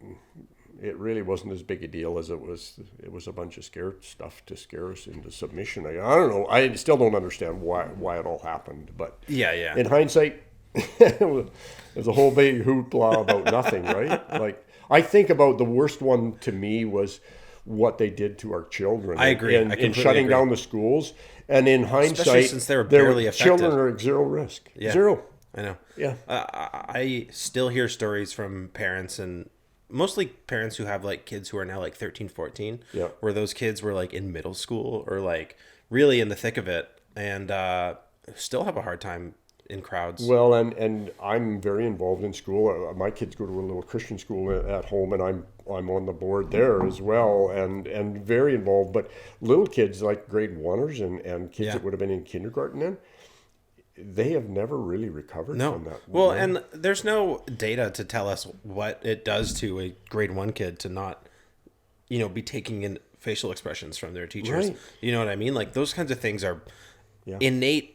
it really wasn't as big a deal as it was. It was a bunch of stuff to scare us into submission. I don't know. I still don't understand why it all happened. But
Yeah.
in hindsight, there's a whole big hoopla about nothing, right? Like, I think about the worst one to me was what they did to our children.
I agree.
In shutting down the schools. And in hindsight,
especially since they were barely affected.
Children are at zero risk.
Yeah.
Zero.
I know.
Yeah.
I still hear stories from parents, and mostly parents who have like kids who are now like 13, 14,
Yeah.
where those kids were like in middle school or like really in the thick of it, and still have a hard time in crowds.
Well, and I'm very involved in school. My kids go to a little Christian school at home, and I'm on the board there as well, and very involved. But little kids like grade oneers and kids that would have been in kindergarten then, they have never really recovered from that.
Well, and there's no data to tell us what it does to a grade one kid to not, be taking in facial expressions from their teachers.
Right.
You know what I mean? Like those kinds of things are innate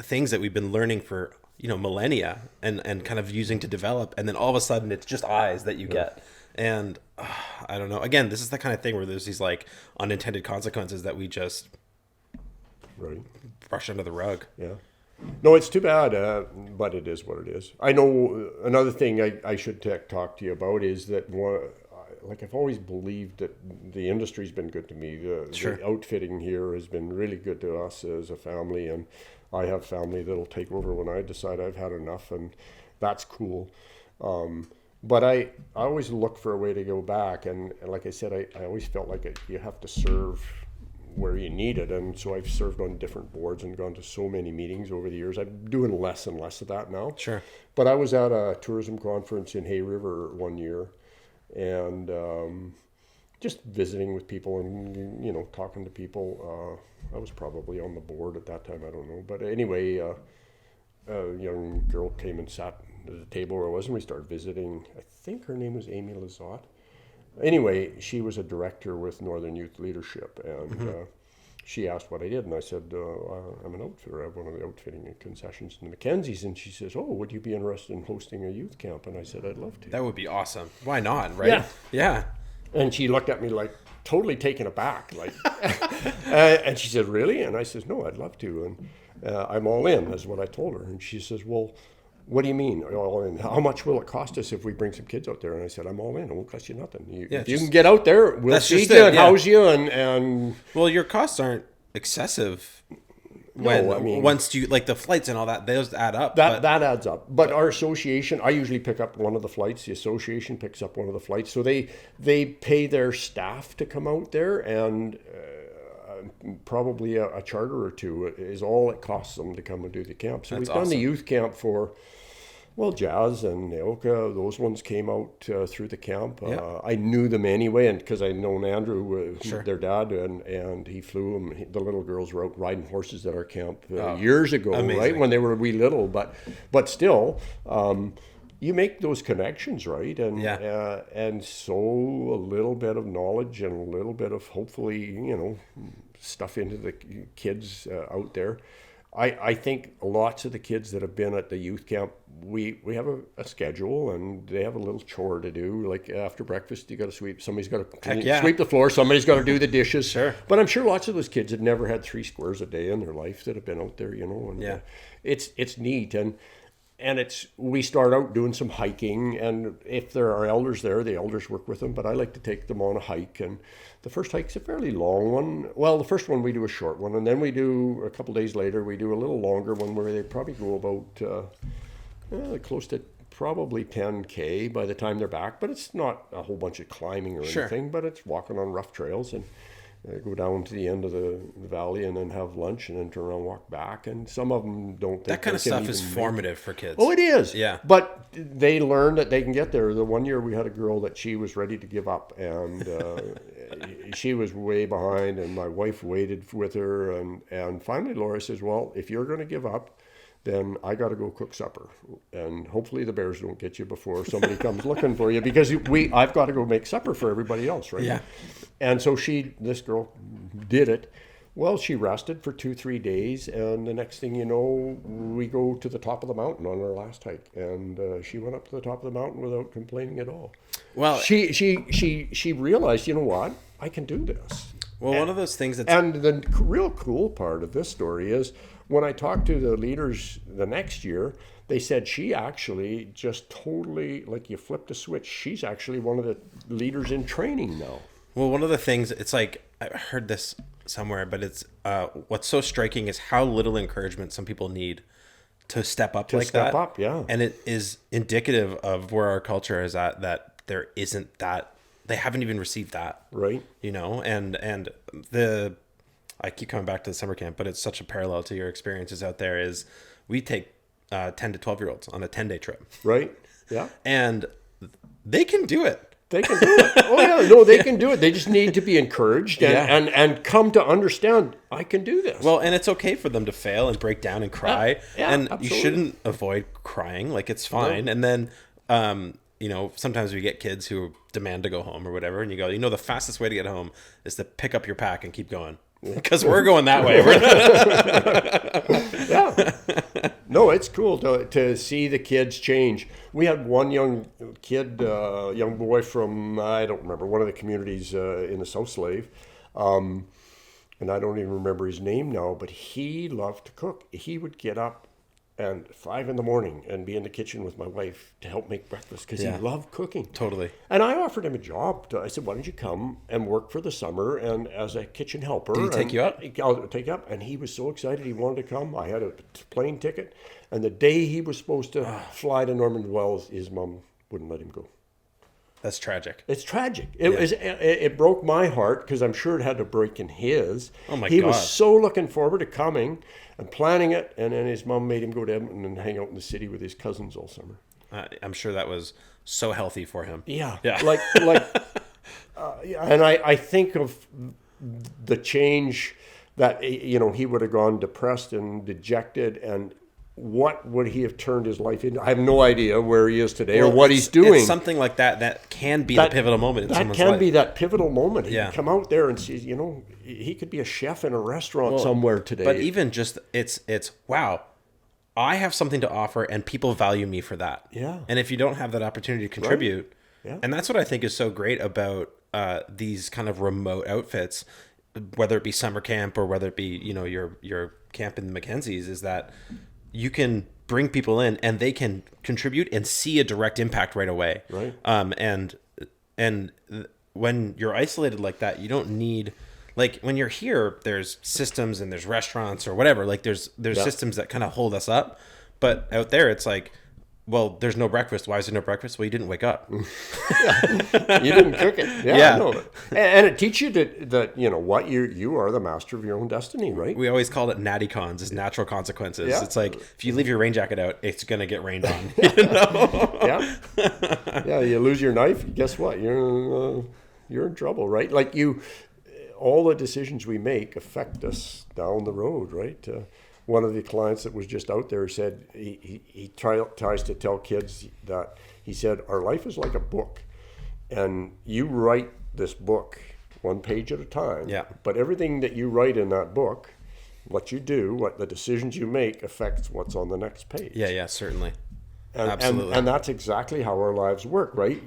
things that we've been learning for, millennia and kind of using to develop. And then all of a sudden it's just eyes that you get. And I don't know. Again, this is the kind of thing where there's these like unintended consequences that we just brush under the rug.
Yeah. No, it's too bad, but it is what it is. I know another thing I should talk to you about is that I've always believed that the industry's been good to me. The outfitting here has been really good to us as a family, and I have family that'll take over when I decide I've had enough, and that's cool. But I always look for a way to go back, and like I said, I always felt like you have to serve where you need it, and so I've served on different boards and gone to so many meetings over the years. I'm doing less and less of that now.
Sure.
But I was at a tourism conference in Hay River one year, and just visiting with people and talking to people. I was probably on the board at that time, I don't know. But anyway, a young girl came and sat at the table where I was, and we started visiting. I think her name was Amy Lizotte. Anyway, she was a director with Northern Youth Leadership, and she asked what I did, and I said, I'm an outfitter. I have one of the outfitting concessions in the Mackenzies, and she says, would you be interested in hosting a youth camp? And I said, I'd love to.
That would be awesome. Why not, right? Yeah.
And she looked at me like totally taken aback, like, and she said, really? And I said, no, I'd love to, and I'm all in, is what I told her. And she says, well, what do you mean all in? How much will it cost us if we bring some kids out there? And I said, I'm all in. It won't cost you nothing. If you can get out there, we'll feed you and house you. And
well, your costs aren't excessive. Once you like the flights and all that, those add up.
That adds up. But our association, I usually pick up one of the flights. The association picks up one of the flights. So they pay their staff to come out there, and probably a charter or two is all it costs them to come and do the camp. So we've done the youth camp for, Jazz and Naoka, those ones came out through the camp. I knew them anyway, and because I known Andrew, their dad, and he flew them. The little girls were out riding horses at our camp years ago, right, when they were wee little. But still, you make those connections, right? And so a little bit of knowledge and a little bit of hopefully, stuff into the kids out there. I think lots of the kids that have been at the youth camp, we have a schedule, and they have a little chore to do. Like after breakfast, you got to sweep. Somebody's got to sweep the floor. Somebody's got to do the dishes.
Sure.
But I'm sure lots of those kids have never had 3 squares a day in their life that have been out there, And it's neat, and we start out doing some hiking, and if there are elders there, the elders work with them. But I like to take them on a hike, and the first hike's a fairly long one. Well, the first one we do a short one, and then we do a couple days later we do a little longer one where they probably go about close to probably 10K by the time they're back. But it's not a whole bunch of climbing or anything, but it's walking on rough trails, and go down to the end of the valley and then have lunch and then turn around and walk back. And some of them don't think
that kind of stuff is formative for kids.
Oh, it is.
Yeah.
But they learn that they can get there. The one year we had a girl that she was ready to give up, and she was way behind, and my wife waited with her. And finally Laura says, well, if you're going to give up, then I got to go cook supper, and hopefully the bears don't get you before somebody comes looking for you, because I've got to go make supper for everybody else, right?
Yeah.
And so this girl did it, Well, she rested for 2, 3 days, and the next thing you know, we go to the top of the mountain on our last hike, and she went up to the top of the mountain without complaining at all.
Well,
she realized, you know what, I can do this.
well, one of those things that's
And the real cool part of this story is when I talked to the leaders the next year, they said she actually just totally, like you flipped a switch, she's actually one of the leaders in training now.
well, one of the things, it's like, I heard this somewhere, but it's what's so striking is how little encouragement some people need to step up like
step
that.
up, yeah.
And it is indicative of where our culture is at, that there isn't that, they haven't even received that.
Right.
You know, and I keep coming back to the summer camp, but it's such a parallel to your experiences out there is we take 10 to 12-year-olds on a 10-day trip.
Right. Yeah.
And they can do it.
They can do it. Oh yeah, no, they can do it. They just need to be encouraged and come to understand I can do this.
Well, and it's okay for them to fail and break down and cry.
Yeah,
and
absolutely.
you shouldn't avoid crying. Like, it's fine. No. And then, you know, sometimes we get kids who demand to go home or whatever. And you go, you know, the fastest way to get home is to pick up your pack and keep going. Because we're going that way.
Yeah. No, it's cool to see the kids change. We had one young kid, young boy from, I don't remember, one of the communities in the South Slave. And I don't even remember his name now, but he loved to cook. He would get up and 5 a.m. and be in the kitchen with my wife to help make breakfast because he loved cooking.
Totally.
And I offered him a job. I said, why don't you come and work for the summer and as a kitchen helper?
Did he take you up?
I'll take you up. And he was so excited. He wanted to come. I had a plane ticket. And the day he was supposed to fly to Norman Wells, his mom wouldn't let him go.
That's tragic.
It's tragic. It broke my heart because I'm sure it had to break in his.
Oh my God.
He was so looking forward to coming and planning it, and then his mom made him go to Edmonton and hang out in the city with his cousins all summer.
I'm sure that was so healthy for him.
Yeah.
Yeah.
And I think of the change that, you know, he would have gone depressed and dejected, and what would he have turned his life into? I have no idea where he is today or what he's doing.
It's something like that can be the pivotal moment in someone's life.
That can be that pivotal moment. He
Yeah.
can come out there and see, you know, he could be a chef in a restaurant somewhere today.
But even just, it's wow, I have something to offer and people value me for that.
Yeah.
And if you don't have that opportunity to contribute,
Yeah.
and that's what I think is so great about these kind of remote outfits, whether it be summer camp or whether it be, you know, your camp in the Mackenzies, is that you can bring people in and they can contribute and see a direct impact right away.
Right.
And when you're isolated like that, you don't need, like, when you're here, there's systems and there's restaurants or whatever. Like, there's systems that kind of hold us up. But out there, it's like, well, there's no breakfast. Why is there no breakfast? Well, you didn't wake up.
You didn't cook it. Yeah. I know. And it teaches you that you know what, you are the master of your own destiny, right?
We always called it natty cons, is natural consequences.
Yeah.
It's like, if you leave your rain jacket out, it's going to get rained on. You know?
Yeah. Yeah. You lose your knife. Guess what? You're in trouble, right? Like all the decisions we make affect us down the road, right? One of the clients that was just out there said he tries to tell kids that, he said, our life is like a book, and you write this book one page at a time.
Yeah.
But everything that you write in that book, what you do, what the decisions you make, affects what's on the next page.
Yeah, certainly.
And,
Absolutely.
And that's exactly how our lives work, right?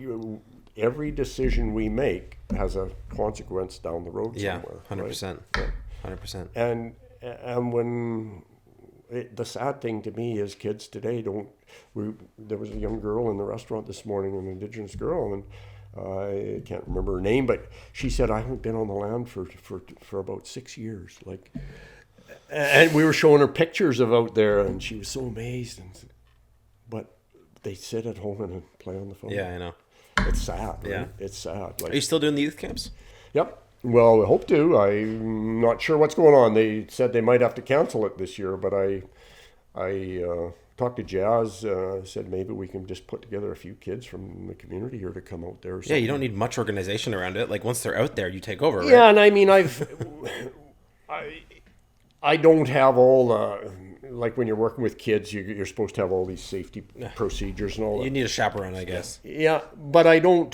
Every decision we make has a consequence down the road somewhere.
100%.
Right?
100%.
And when the sad thing to me is kids today there was a young girl in the restaurant this morning, an Indigenous girl, and I can't remember her name, but she said, I haven't been on the land for about 6 years. And we were showing her pictures of out there, and she was so amazed. But they sit at home and play on the phone.
Yeah, I know.
It's sad. Right?
Yeah.
It's sad.
Are you still doing the youth camps?
Yep. Well, we hope to. I'm not sure what's going on. They said they might have to cancel it this year, but I talked to Jazz, said maybe we can just put together a few kids from the community here to come out there.
Yeah, you don't need much organization around it. Like, once they're out there, you take over, right?
Yeah, and I mean, I don't have all like when you're working with kids, you're supposed to have all these safety procedures and all that.
You need a chaperone, I guess.
Yeah, but I don't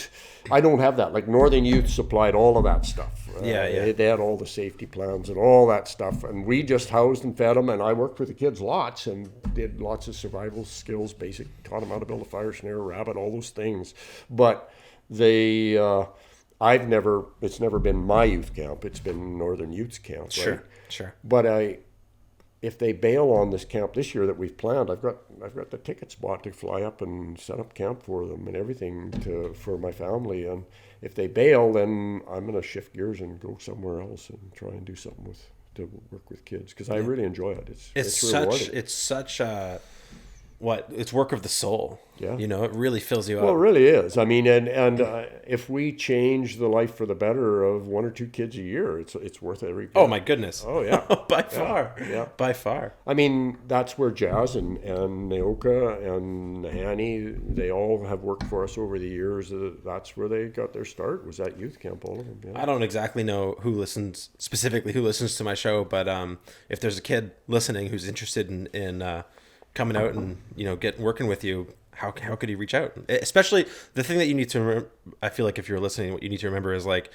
have that. Like Northern Youth supplied all of that stuff.
Yeah.
They had all the safety plans and all that stuff, and we just housed and fed them. And I worked with the kids lots and did lots of survival skills, taught them how to build a fire snare, a rabbit, all those things. But they, it's never been my youth camp. It's been Northern Youth's camp. Right?
Sure.
But if they bail on this camp this year that we've planned, I've got the tickets bought to fly up and set up camp for them and everything for my family. And if they bail, then I'm going to shift gears and go somewhere else and try and do something to work with kids, because I really enjoy it. It's rewarding.
It's such a it's work of the soul.
Yeah.
It really fills you up.
Well, it really is. I mean, and if we change the life for the better of 1 or 2 kids a year, it's worth every bit.
Oh my goodness.
Oh yeah.
By far.
I mean, that's where Jazz and Naoka and Hanny, they all have worked for us over the years. That's where they got their start, was at youth camp, all of them. Yeah.
I don't exactly know who listens to my show, but if there's a kid listening who's interested in coming out and working with you, how could he reach out? Especially the thing that you need to remember, I feel like if you're listening, what you need to remember is like,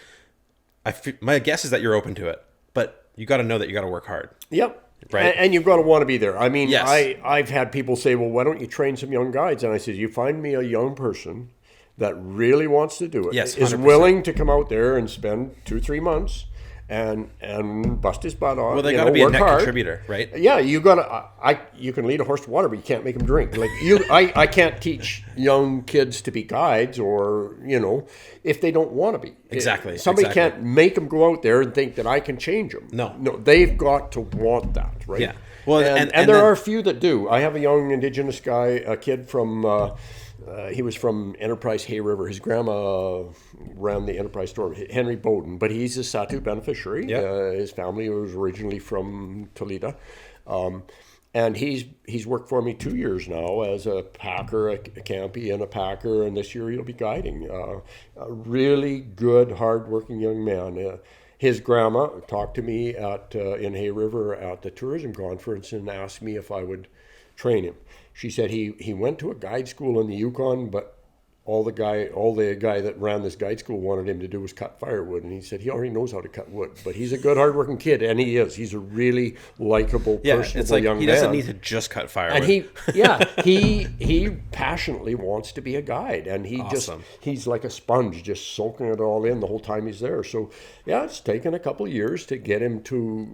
my guess is that you're open to it, but you got to know that you got to work hard.
Yep.
Right.
And you've got to want to be there. I mean,
yes.
I've had people say, well, why don't you train some young guides? And I said, you find me a young person that really wants to do it,
yes,
is
100%.
willing to come out there and spend 2-3 months and bust his butt off.
Well, they got to be a net contributor, right?
Yeah, you can lead a horse to water, but you can't make them drink. Like I can't teach young kids to be guides, or if they don't want to be.
Exactly.
Somebody can't make them go out there and think that I can change them.
No,
they've got to want that, right?
Yeah. Well,
and there are a few that do. I have a young Indigenous guy, a kid from. He was from Enterprise Hay River. His grandma ran the Enterprise store, Henry Bowden, but he's a Satu beneficiary.
Yep.
His family was originally from Toledo. And he's worked for me 2 years now as a packer, a campy and a packer, and this year he'll be guiding. A really good, hard-working young man. His grandma talked to me in Hay River at the tourism conference and asked me if I would train him. She said he went to a guide school in the Yukon, but all the guy that ran this guide school wanted him to do was cut firewood, and he said he already knows how to cut wood. But he's a good, hardworking kid, and he is. He's a really likable, personable young man.
He doesn't need to just cut firewood.
And he passionately wants to be a guide, and he's like a sponge, just soaking it all in the whole time he's there. So yeah, it's taken a couple of years to get him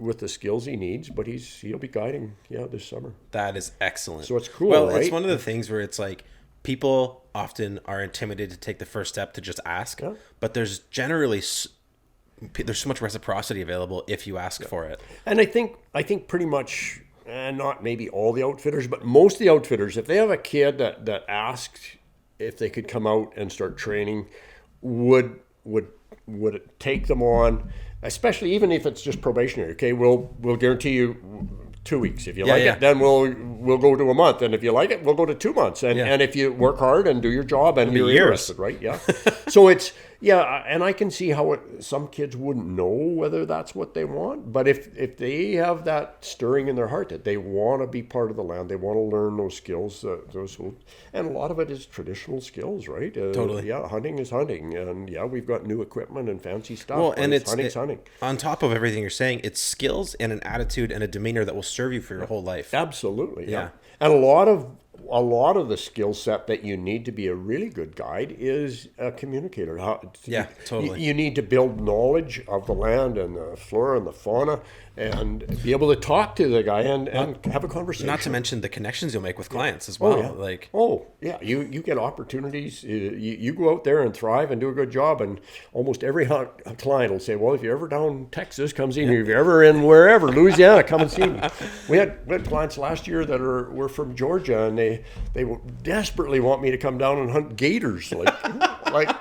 with the skills he needs, but he'll be guiding this summer.
That is excellent.
So it's cool.
Well,
right?
It's one of the things where it's like, people often are intimidated to take the first step to just ask, but there's so much reciprocity available if you ask for it.
And I think pretty much, not maybe all the outfitters, but most of the outfitters, if they have a kid that asked if they could come out and start training, would take them on, especially even if it's just probationary. Okay, we'll guarantee you 2 weeks. If you like it, then we'll go to a month. And if you like it, we'll go to 2 months. And if you work hard and do your job and you're interested, right? Yeah. So it's, and I can see how some kids wouldn't know whether that's what they want. But if they have that stirring in their heart that they want to be part of the land, they want to learn those skills, and a lot of it is traditional skills, right?
Totally.
Yeah, hunting is hunting. And we've got new equipment and fancy stuff.
Well, and it's
hunting.
On top of everything you're saying, it's skills and an attitude and a demeanor that will serve you for your whole life.
Absolutely. Yeah. And a lot of the skill set that you need to be a really good guide is a communicator.
Totally.
You need to build knowledge of the land and the flora and the fauna, and be able to talk to the guy and have a conversation.
Not to mention the connections you'll make with clients as well.
You get opportunities. You go out there and thrive and do a good job, and almost every client will say, well, if you're ever down Texas, come see me. If you're ever in wherever, Louisiana, come and see me. We had clients last year that were from Georgia, and they desperately want me to come down and hunt gators. Like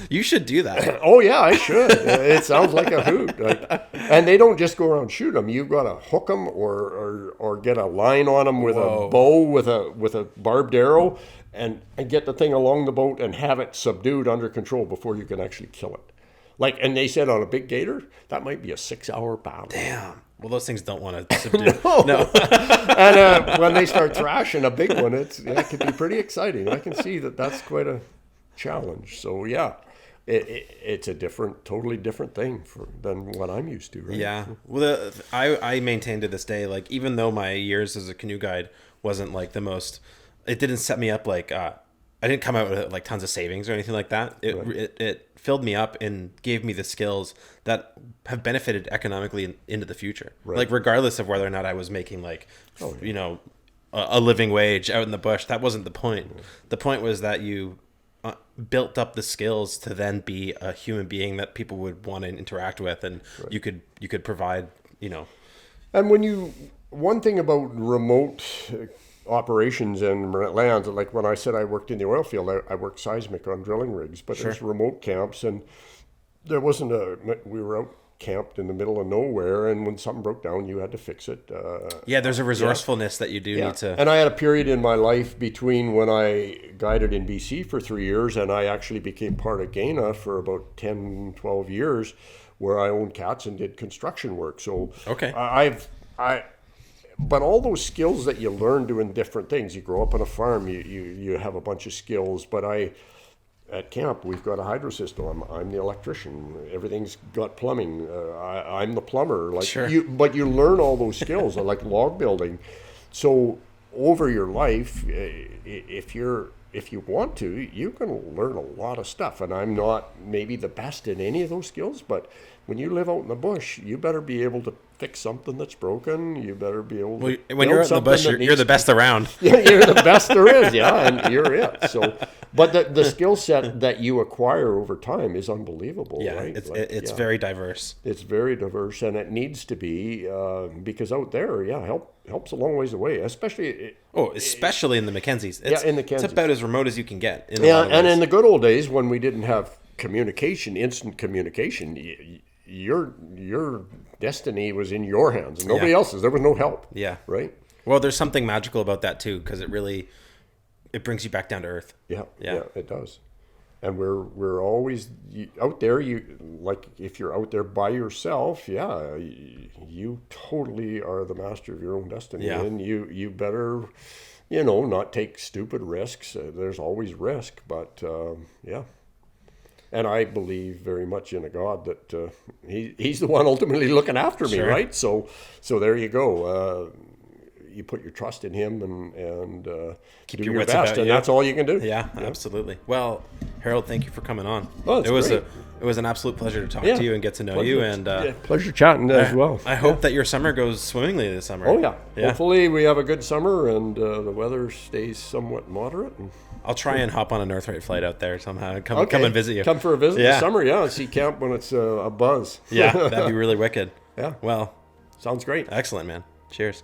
you should do that.
Oh yeah, I should. It sounds like a hoot. And they don't just go around and shoot them. You've got to hook them or get a line on them with a bow with a barbed arrow, and get the thing along the boat and have it subdued under control before you can actually kill it. And they said on a big gator, that might be a 6-hour battle.
Damn. Well, those things don't want to subdue. No.
And when they start thrashing a big one, it can be pretty exciting. I can see that that's quite a challenge. So yeah, it's a totally different thing than what I'm used to. Right?
Yeah. Well, I maintain to this day, like, even though my years as a canoe guide wasn't like the most, it didn't set me up like, I didn't come out with like tons of savings or anything like that. It filled me up and gave me the skills that have benefited economically into the future.
Right.
Like, regardless of whether or not I was making like, you know, a living wage out in the bush, that wasn't the point. Yeah. The point was that you built up the skills to then be a human being that people would want to interact with, and you could provide, you know.
And one thing about remote operations and lands, like when I said I worked in the oil field, I worked seismic on drilling rigs, but there's remote camps, and there wasn't we were out camped in the middle of nowhere, and when something broke down, you had to fix it.
There's a resourcefulness that you do need to.
And I had a period in my life between when I guided in BC for 3 years and I actually became part of Gana for about 10, 12 years, where I owned cats and did construction work. So but all those skills that you learn doing different things, you grow up on a farm, you have a bunch of skills. But at camp, we've got a hydro system. I'm the electrician. Everything's got plumbing. I'm the plumber. But you learn all those skills, like log building. So over your life, if you want to, you can learn a lot of stuff. And I'm not maybe the best in any of those skills, but when you live out in the bush, you better be able to fix something that's broken. You better be able to.
When you're out in the bush, you're the best around.
Yeah, you're the best there is. Yeah, and you're it. So, but the skill set that you acquire over time is unbelievable.
Yeah,
right?
It's very diverse.
It's very diverse, and it needs to be because out there, helps a long ways away, especially.
Especially in the Mackenzies.
In the Mackenzies.
It's about as remote as you can get.
In the good old days when we didn't have instant communication. Your destiny was in your hands, and nobody else's. There was no help.
Yeah.
Right.
Well, there's something magical about that too, because it brings you back down to earth.
Yeah, it does. And we're always out there. If you're out there by yourself, you totally are the master of your own destiny, and you better, not take stupid risks. There's always risk, but And I believe very much in a God that he's the one ultimately looking after me, right? So there you go. You put your trust in him and
keep
do
your
best, about, and that's all you can do.
Yeah, absolutely. Well, Harold, thank you for coming on.
Well,
it was an absolute pleasure to talk to you and get to know you. And
pleasure chatting as well.
I hope that your summer goes swimmingly this summer.
Oh yeah. Hopefully we have a good summer and the weather stays somewhat moderate.
I'll try and hop on a Northright flight out there somehow. Come and visit you.
Come for a visit this summer, and see camp when it's a buzz.
Yeah, that'd be really wicked.
Yeah.
Well,
sounds great.
Excellent, man. Cheers.